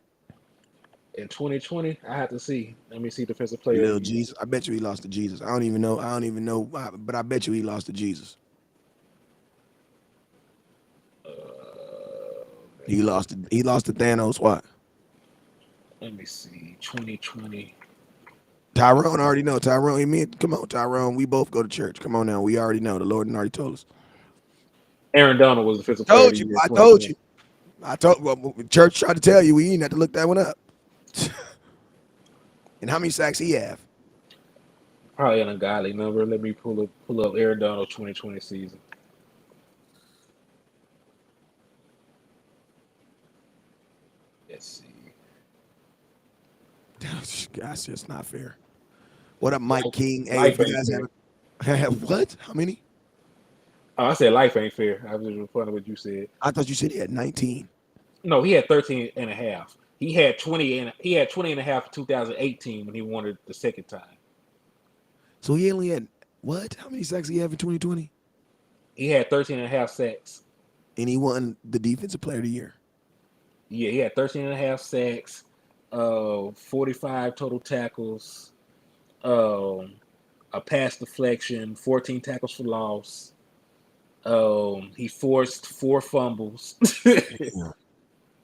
in 2020. I have to see. Let me see defensive player of Little the year. Jesus. I bet you he lost to Jesus. I don't even know. But I bet you he lost to Jesus. Uh, He lost to Thanos. What? let me see. 2020. Tyrone already know. Come on, Tyrone. We both go to church. Come on now. We already know. The Lord already told us. Aaron Donald was defensive player of the Told you. year in I told 2020. you. Well, church tried to tell you. We ain't have to look that one up. And how many sacks he have? Probably an ungodly number. Let me pull up Aaron Donald 2020 season. Let's see. That's just not fair. What up, Mike Life, King? Hey, if life you ain't guys fair. haven't what? How many? Oh, I said life ain't fair. I was just referring to what you said. I thought you said he had 19. No, he had 13 and a half. He had 20 and a half in 2018 when he won it the second time. So he only had what? How many sacks he have in 2020? He had 13 and a half sacks. And he won the defensive player of the year. Yeah, he had 13 and a half sacks, 45 total tackles, um, a pass deflection, 14 tackles for loss. He forced 4 fumbles. Yeah,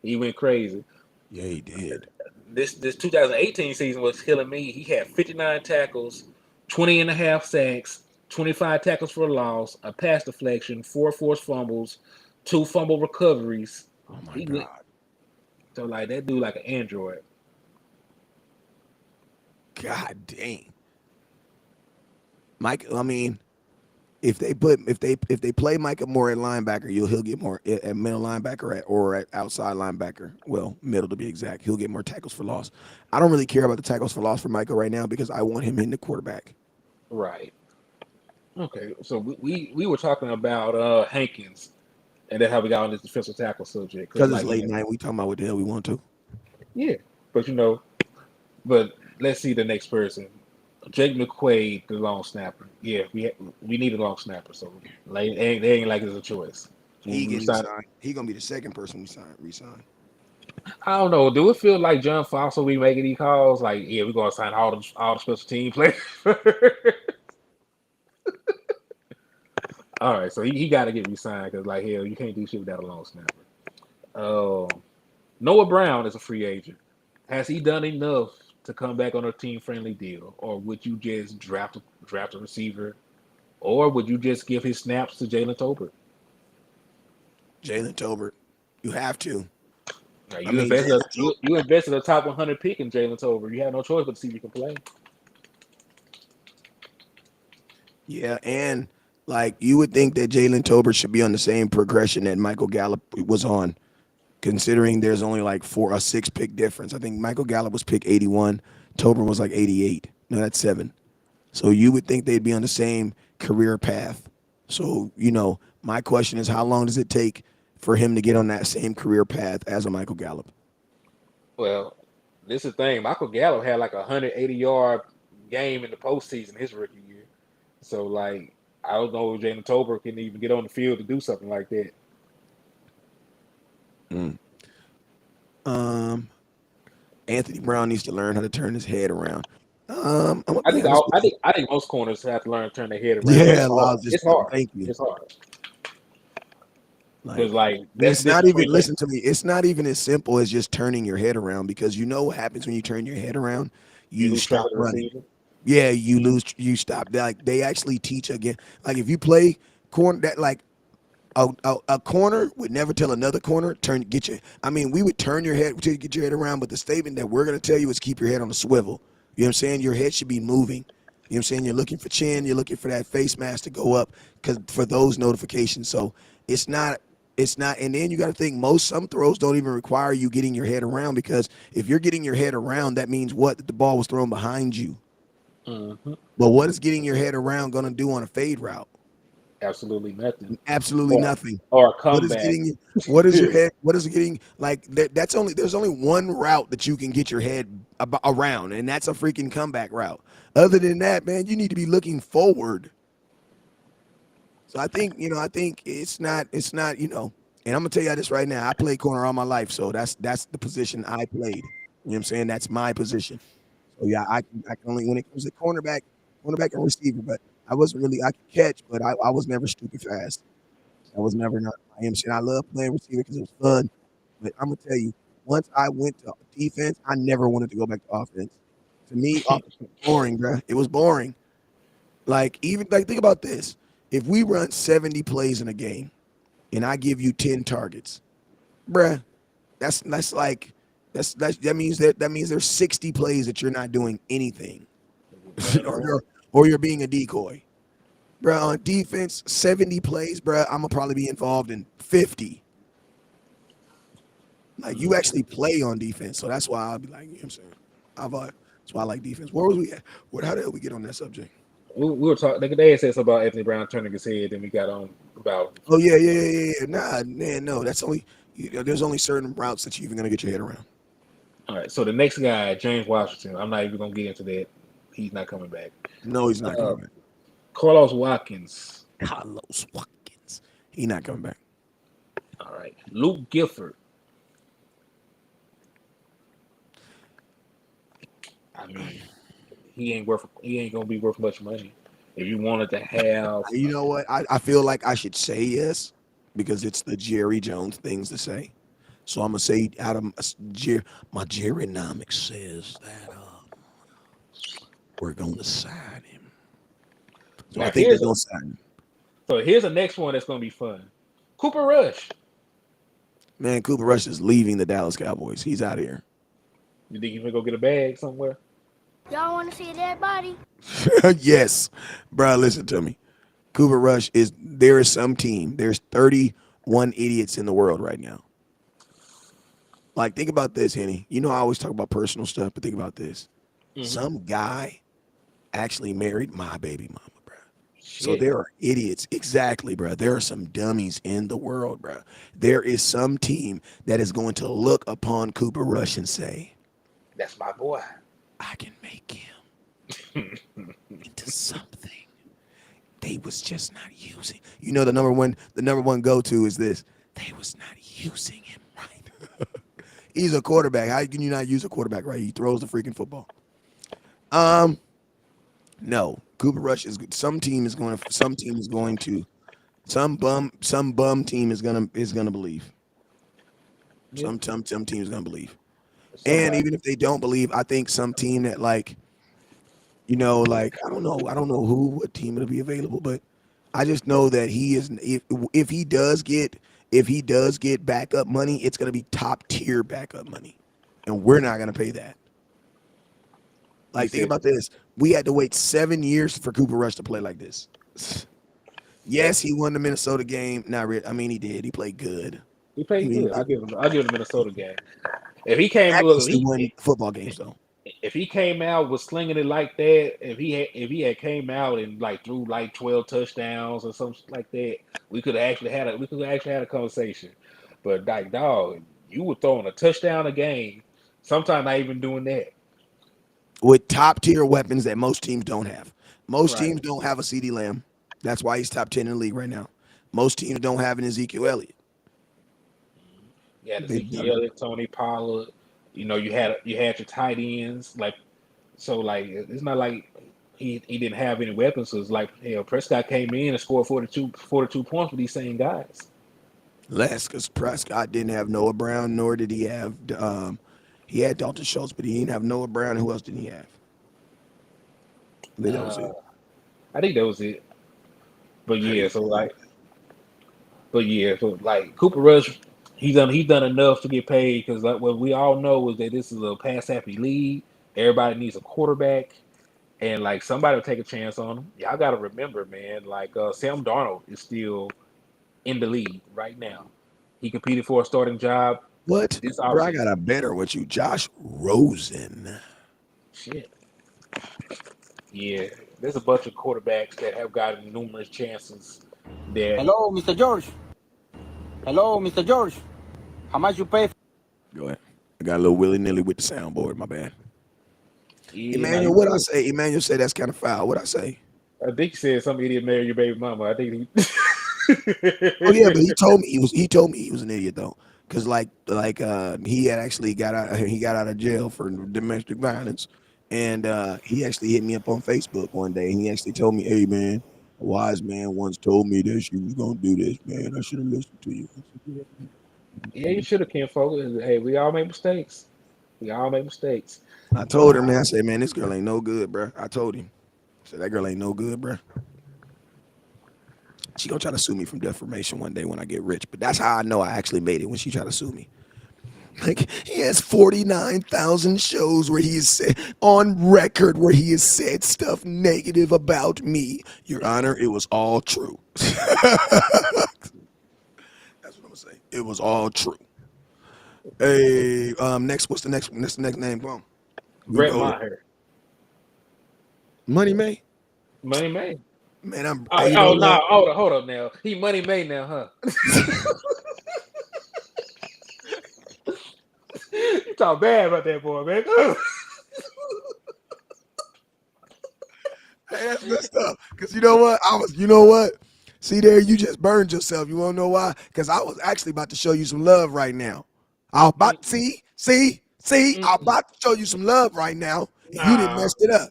He went crazy. yeah, he did. This 2018 season was killing me. He had 59 tackles, 20 and a half sacks, 25 tackles for loss, a pass deflection, 4 forced fumbles, 2 fumble recoveries. Oh my He went God. so like that dude like an android. God dang. Mike, I mean, if they play Micah Moore at linebacker, he'll get more at middle linebacker or at outside linebacker. Well, middle to be exact. He'll get more tackles for loss. I don't really care about the tackles for loss for Micah right now because I want him in the quarterback. Right. Okay. So we were talking about Hankins and then how we got on this defensive tackle subject because Because it's like late night, we talking about what the hell we want to. yeah, but but let's see the next person. Jake McQuaid, the long snapper. Yeah, we need a long snapper, so like they ain't like it's a choice. He We getting signed. signed. He gonna be the second person we resign. I don't know. Do it feel like John Fox will be making these calls? Like, yeah, we're gonna sign all the special team players. All right, so he got to get re-signed because like hell, you can't do shit without a long snapper. Noah Brown is a free agent. Has he done enough to come back on a team-friendly deal, or would you just draft a receiver, or would you just give his snaps to Jalen Tolbert? Jalen Tolbert, you have to. Now, I mean, Jalen you invested a top 100 pick in Jalen Tolbert. You have no choice but to see if you can play. Yeah, and like you would think that Jalen Tolbert should be on the same progression that Michael Gallup was on, considering there's only like 6 pick difference. I think Michael Gallup was pick 81, Tolbert was like 88. No, that's 7. So you would think they'd be on the same career path. So, my question is how long does it take for him to get on that same career path as a Michael Gallup? Well, this is the thing. Michael Gallup had like a 180-yard game in the postseason his rookie year. So, like, I don't know if Jalen Tolbert can even get on the field to do something like that. Mm. Um, Anthony Brown needs to learn how to turn his head around. I'm gonna I be think honest all, with you. I think most corners have to learn to turn their head around. But Yeah, it's hard. just It's hard. thank you. It's hard Like, because like and that's it's the not difference even between listen to me. It's not even as simple as just turning your head around because you know what happens when you turn your head around? you You lose track stop of the running. receiver. Yeah, you stop. Like they actually teach again. Like if you play corner, that like a corner would never tell another corner get your. I mean, we would turn your head to get your head around, but the statement that we're gonna tell you is keep your head on a swivel. You know what I'm saying? Your head should be moving. You know what I'm saying? You're looking for chin. You're looking for that face mask to go up because for those notifications. So it's not. It's not. And then you got to think some throws don't even require you getting your head around because if you're getting your head around, that means what? That the ball was thrown behind you. Mm-hmm. But what is getting your head around going to do on a fade route? Absolutely nothing. Absolutely Or nothing. or a What is comeback. getting you? What is your head? What is it getting? Like there's only one route that you can get your head around, and that's a freaking comeback route. Other than that, man, you need to be looking forward. So I think and I'm gonna tell you this right now. I played corner all my life, so that's the position I played. You know what I'm saying? That's my position. So yeah, I can only when it comes to cornerback and receiver, but I could catch, but I was never stupid fast. I was never not I am shit. I love playing receiver because it was fun. But I'm gonna tell you, once I went to defense, I never wanted to go back to offense. To me, offense was boring, bro. It was boring. Like even like think about this. If we run 70 plays in a game and I give you 10 targets, bruh, that's like that means there's 60 plays that you're not doing anything. or you're being a decoy. Bro, on defense, 70 plays, bro, I'm gonna probably be involved in 50. Like you actually play on defense, so that's why I'll be like, you know what I'm saying? That's why I like defense. Where was we at? How the hell we get on that subject? We were talking. They had said something about Anthony Brown turning his head, then we got on about. Oh yeah. Nah, man, no. That's only There's only certain routes that you're even gonna get your head around. All right. So the next guy, James Washington. I'm not even gonna get into that. He's not coming back. No, he's not Uh, coming back. Carlos Watkins. Carlos Watkins. He's not coming back. All right. Luke Gifford. I mean, he ain't gonna be worth much money. If you wanted to have You know what? I feel like I should say yes because it's the Jerry Jones things to say. So I'm gonna say out of my Jerrynomics says that we're gonna sign him. So I now think they're gonna sign him. here's the next one that's gonna be fun. Cooper Rush. Man, Cooper Rush is leaving the Dallas Cowboys. He's out of here. You think he's gonna go get a bag somewhere? Y'all want to see a dead body? Yes, bro. Listen to me. Cooper Rush is. There is some team. There's 31 idiots in the world right now. Like, think about this, Henny. You know, I always talk about personal stuff, but think about this. Some guy actually married my baby mama, bro. So Shit. there are idiots. Exactly, bro. There are some dummies in the world, bro. There is some team that is going to look upon Cooper Rush and say, That's my boy. I can make him into something they was just not using. You know, the number one go-to is this. They was not using him right. He's a quarterback. How can you not use a quarterback right? He throws the freaking football. No. Cooper Rush is good. Some bum team is gonna believe. Some team is gonna believe. And even if they don't believe, I think some team that like I don't know what team it'll be available, but I just know that he is if he does get backup money, it's gonna be top tier backup money, and we're not gonna pay that. Like, think about this: we had to wait 7 years for Cooper Rush to play like this. Yes, he won the Minnesota game. Not really. I mean, he did. He played good. He played good. I give him the Minnesota game. If he came, He won football games though. If he came out with slinging it like that, if he had came out and like threw like 12 touchdowns or something like that, we could have actually had a conversation. But like, dog, you were throwing a touchdown a game, sometimes not even doing that. With top tier weapons that most teams don't have. Most Right. teams don't have a CD Lamb. That's why he's top 10 in the league right now. Most teams don't have an Ezekiel Elliott. You had Ezekiel Elliott, Tony Pollard. You know, you had your tight ends. Like, so like it's not like he didn't have any weapons. So it's like, Prescott came in and scored 42 points with these same guys. Less because Prescott didn't have Noah Brown, nor did he have he had Dalton Schultz, but he didn't have Noah Brown. Who else did he have? I think that was it. I think that was it. But yeah, so Cooper Rush, he's done enough to get paid because like what we all know is that this is a pass happy league. Everybody needs a quarterback, and like somebody will take a chance on him. Y'all got to remember, man. Like Sam Darnold is still in the league right now. He competed for a starting job. What? This Bro, I got a better with you, Josh Rosen. Shit. Yeah, there's a bunch of quarterbacks that have gotten numerous chances. That Hello, Mr. George. Hello, Mr. George. How much you pay? Go ahead. I got a little willy-nilly with the soundboard. My bad. yeah, Emmanuel, what I say? Emmanuel said that's kind of foul. What I say? I think he said some idiot married your baby mama. I think he. Oh yeah, but he told me he was an idiot though, because he had actually got out of jail for domestic violence, and he actually hit me up on Facebook one day, and he actually told me, "Hey man, a wise man once told me that she was gonna do this, man. I should have listened to you." Yeah, you should have, Ken Folk. Hey, we all make mistakes. I told her, man. I said, "Man, this girl ain't no good, bro." I told him. I said, "That girl ain't no good, bro." She gonna try to sue me from defamation one day when I get rich, but that's how I know I actually made it when she tried to sue me. Like, he has 49,000 shows where he is said on record where he has said stuff negative about me. Your Honor, it was all true. That's what I'm gonna say. It was all true. Hey, what's the next name? Come on. Brett Maher. Money May. Money May. Man, I'm. Hold up now. He Money May now, huh? talk bad about that boy, man. Hey, that's messed up. Cause you know what? You know what? See there, you just burned yourself. You wanna know why? Cause I was actually about to show you some love right now. I'm about I'm about to show you some love right now, and you didn't Nah, mess it up.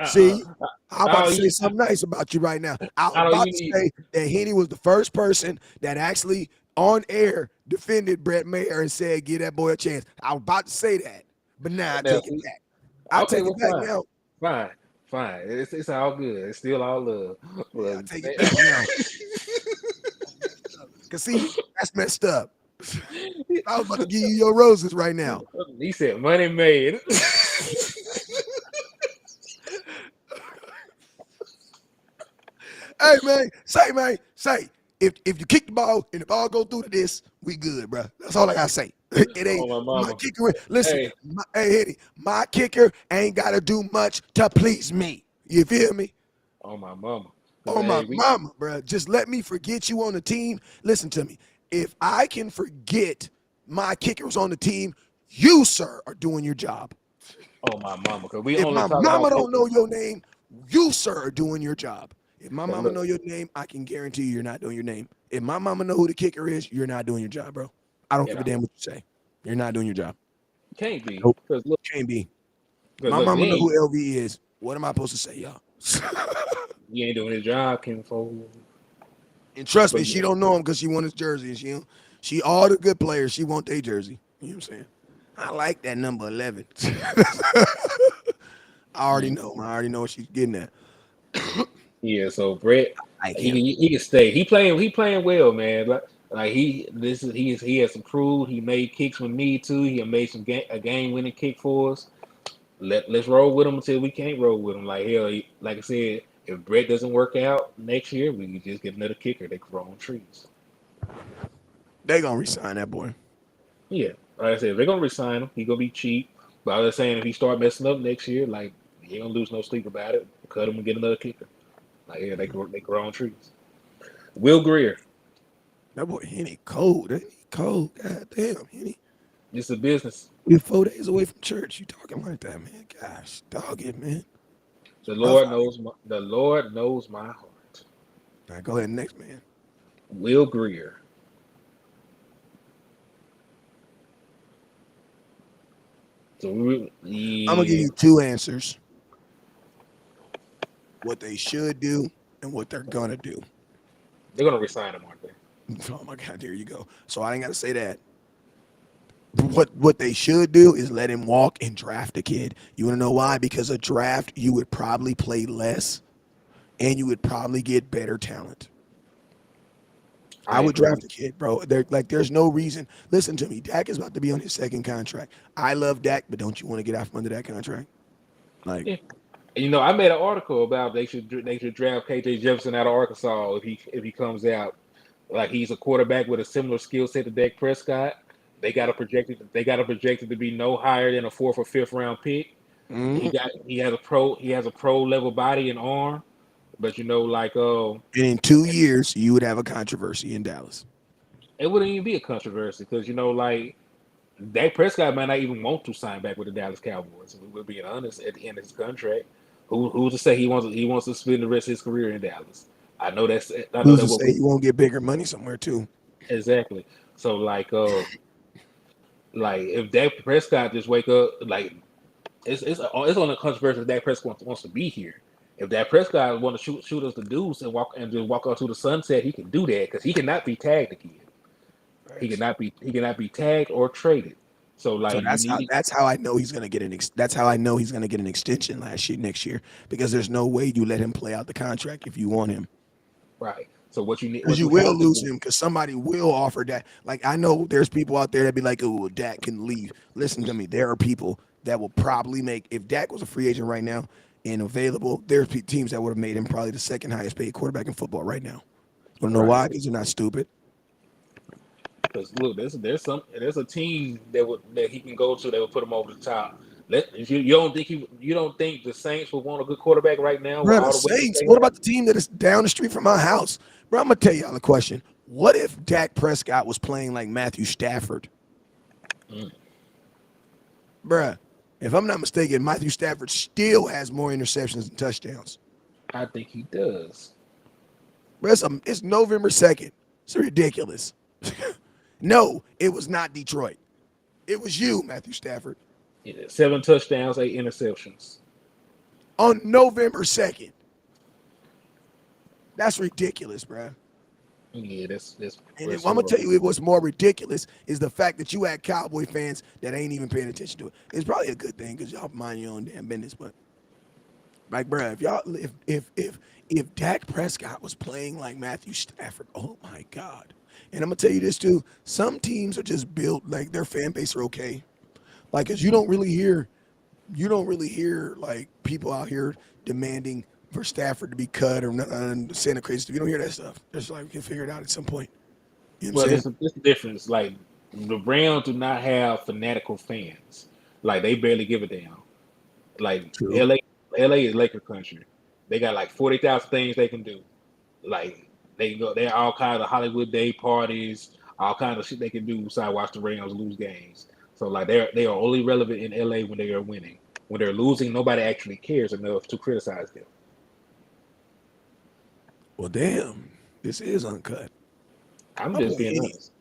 See, I'm about to oh, say something nice about you right now. I was I don't about you to need. say that Henny was the first person that actually on air defended Brett Mayer and said, "Give that boy a chance." I was about to say that, but now I Now, take it see, back. I okay, take well, it back now. fine, fine. It's all good. It's still all love. Yeah, I But take it back now. Cause see, that's messed up. I was about to give you your roses right now. he said, "Money made." Hey man, say. If you kick the ball and the ball go through to this, we good, bro. That's all I gotta say. It Oh ain't my my mama. kicker. Listen, Hey, hey, Eddie, my kicker ain't gotta do much to please me. You feel me? on my mama. Cause Oh my hey, we. mama, bro. Just let me forget you on the team. Listen to me. If I can forget my kickers on the team, you, sir, are doing your job. Oh my mama. Cause we If only my talk mama about don't kickers. know your name, you, sir, are doing your job. If my Cause mama look, know your name, I can guarantee you're not doing your name. If my mama know who the kicker is, you're not doing your job, bro. I don't you give a know, damn what you say. You're not doing your job. can't be. Nope. Cause look, Can't be. cause My look, mama know who LV is. What am I supposed to say, y'all? he ain't doing his job, Kim Fold. And trust me, But she yeah, don't know him because she want his jersey. And she all the good players, she want their jersey. You know what I'm saying? I like that number 11. I already mm, know. I already know what she's getting at. yeah. So Brett, I like him. he can stay. He playing well, man. Like he has improved. He made kicks with me too. He made a game winning kick for us. Let's roll with him until we can't roll with him. Like hell, like I said, if Brett doesn't work out next year, we can just get another kicker. They can grow on trees. They gonna resign that boy. Yeah, like I said, if they're gonna resign him. He gonna be cheap. But I was saying if he start messing up next year, like he ain't gonna lose no sleep about it. Cut him and get another kicker. Like yeah, they grow on trees. Will Greer, That boy Henny cold. Ain't he cold? God damn, Henny. it's a business. We're 4 days away from church. You talking like that, man? Gosh, dog it, man. The Rough Lord out here. knows the Lord knows my heart. All right, go ahead, next man. Will Greer. So I'm gonna give yeah, you two answers: what they should do and what they're gonna do. they're gonna resign him, aren't they? Oh my God, there you go. So I ain't gotta say that. What they should do is let him walk and draft a kid. You wanna know why? Because a draft, you would probably play less and you would probably get better talent. I I would agree draft with a kid, bro. There's no reason. Listen to me. Dak is about to be on his second contract. I love Dak, but don't you want to get out from under that contract? Like, you. Yeah. And, I made an article about they should draft KJ Jefferson out of Arkansas if he comes out like he's a quarterback with a similar skill set to Dak Prescott. They got a projected to be no higher than a fourth or fifth round pick. mm, He has a pro level body and arm, but like and in 2 years, you would have a controversy in Dallas. it wouldn't even be a controversy because like Dak Prescott might not even want to sign back with the Dallas Cowboys. We're being honest at the end of his contract. Who's to say he wants to spend the rest of his career in Dallas? I know Who's that to what say we you won't get bigger money somewhere too? exactly. So like if Dak Prescott just wake up like it's on the controversy if Dak Prescott wants to be here. If Dak Prescott want to shoot us the deuce and just walk out to the sunset, he can do that because he cannot be tagged again. Facts. He cannot be tagged or traded. So So like you need that's how I know he's gonna get that's how I know he's gonna get an extension next year because there's no way you let him play out the contract if you want him. right. So what you need, Because what you you will have to lose do, him because somebody will offer that. Like I know there's people out there that be like, "Oh, Dak can leave." Listen to me. There are people that will probably make if Dak was a free agent right now and available. There's teams that would have made him probably the second highest paid quarterback in football right now. You wanna know right? why? Because they're not stupid. Because look, there's a team that he can go to that will put him over the top. You don't think the Saints would want a good quarterback right now with Bro, all the the weapons Saints. they What have? about the team that is down the street from my house? Bro, I'm gonna tell y'all a question. What if Dak Prescott was playing like Matthew Stafford? Mm. Bruh, if I'm not mistaken, Matthew Stafford still has more interceptions than touchdowns. I think he does. Bruh, it's November 2nd. It's ridiculous. No, it was not Detroit. It was you, Matthew Stafford, Yeah, 7 touchdowns, 8 interceptions. on November 2nd. That's ridiculous, bruh. Yeah, that's And I'm that's gonna tell horrible. you what's more ridiculous is the fact that you had Cowboy fans that ain't even paying attention to it. It's probably a good thing because y'all mind your own damn business. But like, bruh, if Dak Prescott was playing like Matthew Stafford, oh my God. And I'm gonna tell you this too. Some teams are just built like their fan base are okay. Like, cause you don't really hear like people out here demanding for Stafford to be cut or saying the crazy stuff. You don't hear that stuff. It's like we can figure it out at some point. You know what Well, I'm saying? this the difference. Like the Browns do not have fanatical fans. Like they barely give a damn. Like True. LA is Laker country. They got like 40,000 things they can do. Like they go, there are all kinds of Hollywood day parties, all kinds of shit they can do besides watch the Rams lose games. So like they are only relevant in LA when they are winning. When they're losing, nobody actually cares enough to criticize them. Well, damn, this is uncut. I'm My just boy, being honest.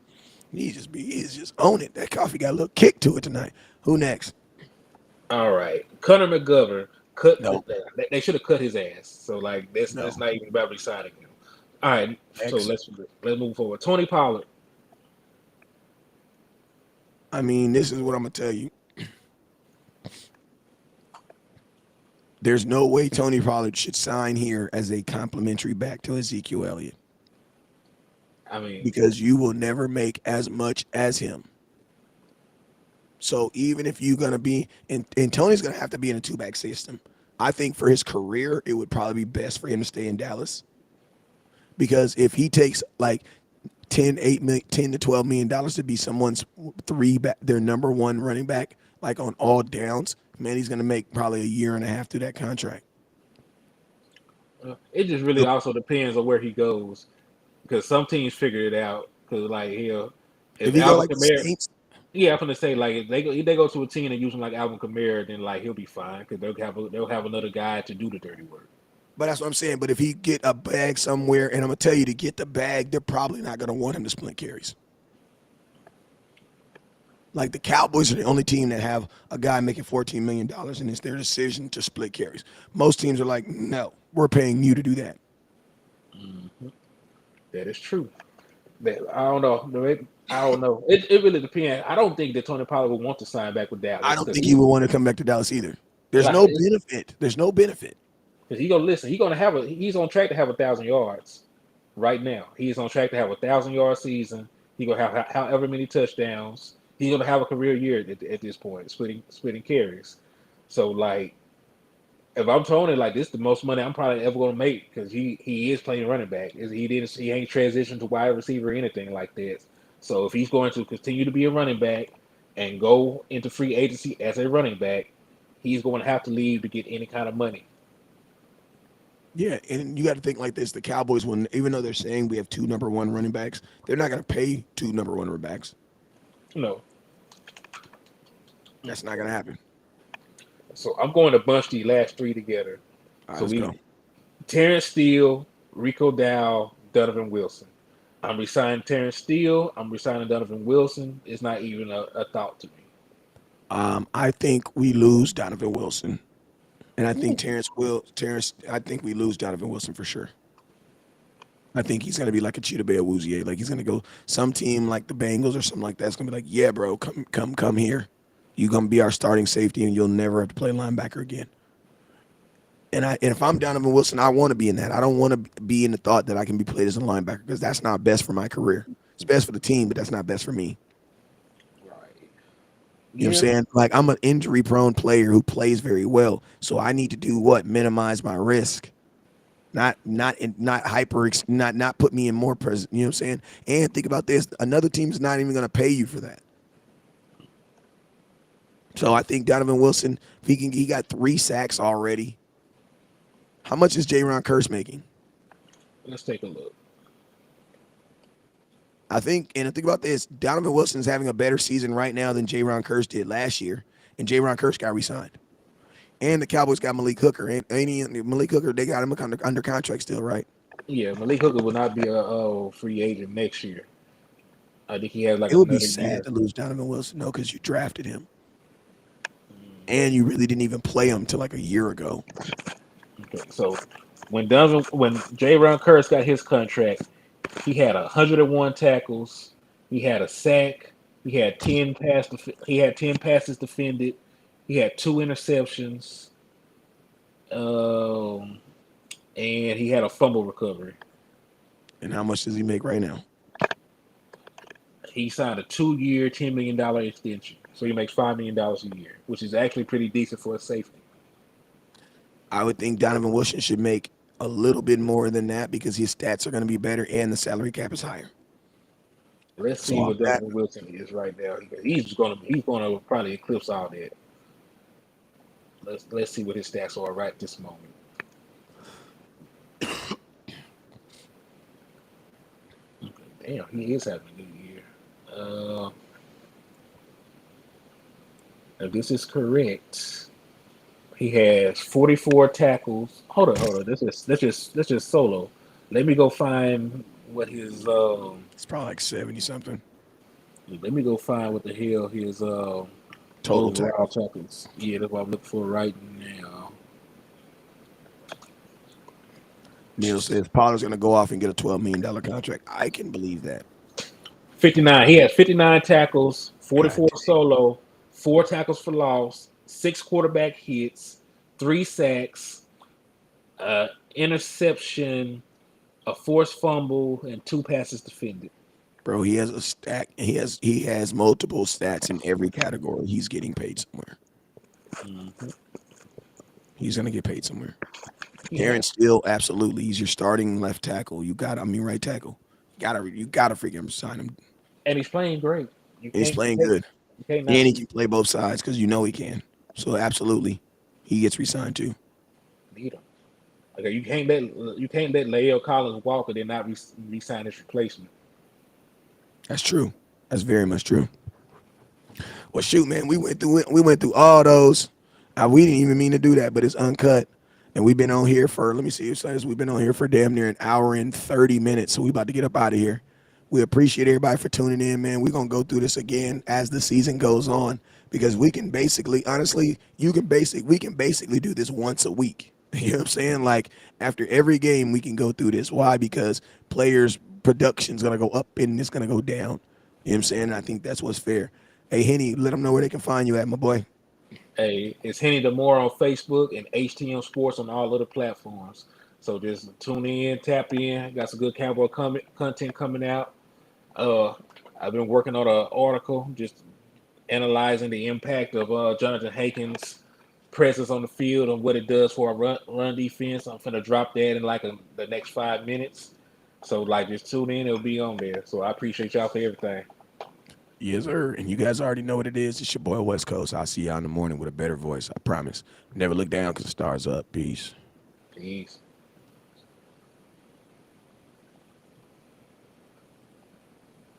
he's just own it. That coffee got a little kick to it tonight. Who next? All right, Connor McGovern cut. No, They should have cut his ass. So like that's no. not even about resigning him. All right, so Next. let's move forward. Tony Pollard. I mean, this is what I'm gonna tell you. There's no way Tony Pollard should sign here as a complimentary back to Ezekiel Elliott I mean, because you will never make as much as him. So even if you're gonna be, and Tony's gonna have to be in a two-back system. I think for his career, it would probably be best for him to stay in Dallas because if he takes like 10 to $12 million to be someone's their number one running back, like on all downs, man, he's gonna make probably a year and a half through that contract. it just really So also depends on where he goes because some teams figure it out. Because like if if he go Alvin like the Kamara, Saints, yeah, I'm gonna say like if they go to a team and use him like Alvin Kamara, then like he'll be fine because they'll have another guy to do the dirty work. but that's what I'm saying. But if he get a bag somewhere, and I'm gonna tell you to get the bag, they're probably not gonna want him to split carries. Like the Cowboys are the only team that have a guy making $14 million, and it's their decision to split carries. Most teams are like, no, we're paying you to do that. Mhm. That is true. I don't know. I don't know. It really depends. I don't think that Tony Pollard would want to sign back with I Dallas don't because think he would want to come back to Dallas either. There's like no benefit. There's no benefit. he gonna listen. He's on track to have 1,000 yards right now. He's on track to have 1,000 yard season. He gonna have however many touchdowns. He's gonna have a career year at this point, splitting carries. So like, if I'm Tony, like this is the most money I'm probably ever gonna make because he is playing running back. He ain't transitioned to wide receiver or anything like that. So if he's going to continue to be a running back and go into free agency as a running back, he's going to have to leave to get any kind of money. Yeah, and you got to think like this: the Cowboys, when even though they're saying we have two number one running backs, they're not going to pay two number one running backs. No. That's not going to happen. So I'm going to bunch the last three together. All right, So let's go. Terrence Steele, Rico Dow, Donovan Wilson. I'm resigning Terrence Steele. I'm resigning Donovan Wilson. It's not even a thought to me. I think we lose Donovan Wilson, and I think Ooh. Terrence. I think we lose Donovan Wilson for sure. I think he's going to be like a Cheetah Bear Woozier. Like he's going to go some team like the Bengals or something like that's going to be like, yeah, bro, come here. You're going to be our starting safety, and you'll never have to play linebacker again. And if I'm Donovan Wilson, I want to be in that. I don't want to be in the thought that I can be played as a linebacker because that's not best for my career. It's best for the team, but that's not best for me. Right. You know what Yeah. I'm saying? Like I'm an injury prone player who plays very well. So I need to do what? Minimize my risk. Not hyper not put me in more present. You know what I'm saying? And think about this. Another team's not even gonna pay you for that. So I think Donovan Wilson, if he got 3 sacks already. How much is Ron Curse making? Let's take a look. I think about this, Donovan Wilson's having a better season right now than Ron Curse did last year. and J-Ron Curse got re-signed. And the Cowboys got Malik Hooker. Ain't he, Malik Hooker, they got him under contract still, right? Yeah, Malik Hooker will not be a free agent next year. I think he has like It would be another year. sad to lose Donovan Wilson, though, because you drafted him. And you really didn't even play him till like a year ago. Okay, so when J-Ron Curse got his contract, he had 101 tackles, he had a sack, he had 10 passes defended, he had 2 interceptions, um, and he had a fumble recovery. And how much does he make right now? He signed a 2-year, $10 million extension, so he makes $5 million a year, which is actually pretty decent for a safety. I would think Donovan Wilson should make a little bit more than that because his stats are going to be better and the salary cap is higher. Let's see what Donovan Wilson is right now. He's gonna probably eclipse all that. Let's see what his stats are right this moment. Damn, he is having a good year. If this is correct, he has 44 tackles. Hold on. That's just solo. Let me go find what his it's probably like 70 something. Let me go find what the hell his total tackles. Yeah, that's what I'm looking for right now. Neil says Pollard's going to go off and get a $12 million contract. I can believe that. 59. He has 59 tackles, 44 solo, 4 tackles for loss, 6 quarterback hits, 3 sacks, interception, a forced fumble, and 2 passes defended. Bro, he has a stack. He has multiple stats in every category. He's getting paid somewhere. Mm-hmm. He's going to get paid somewhere. Terrence Steele, absolutely. He's your starting left tackle. Right tackle. You gotta freaking sign him. And he's playing great. He's playing good. And he can play both sides because you know he can. So absolutely, he gets re-signed too. Need him. Okay, you can't let Lael Collins walk and then not re-sign his replacement. That's true. That's very much true. Well, shoot, man, we went through all those. We didn't even mean to do that, but it's uncut. And we've been on here for, let me see, it says we've been on here for damn near an hour and 30 minutes. So we about to get up out of here. We appreciate everybody for tuning in, man. We're going to go through this again as the season goes on because we can basically, honestly, we can basically do this once a week. You know what I'm saying? Like after every game, we can go through this. Why? Because players' production's going to go up and it's going to go down. You know what I'm saying? I think that's what's fair. Hey, Henny, let them know where they can find you at, my boy. Hey, it's Henny Demore on Facebook and HTM Sports on all other platforms. So just tune in, tap in. Got some good Cowboy content coming out. I've been working on an article just analyzing the impact of Jonathan Hankins' presence on the field and what it does for our run defense. I'm finna drop that in like the next 5 minutes. So just tune in. It'll be on there. So I appreciate y'all for everything. Yes, sir. And you guys already know what it is. It's your boy West Coast. I'll see y'all in the morning with a better voice. I promise. Never look down because the stars up. Peace. Peace.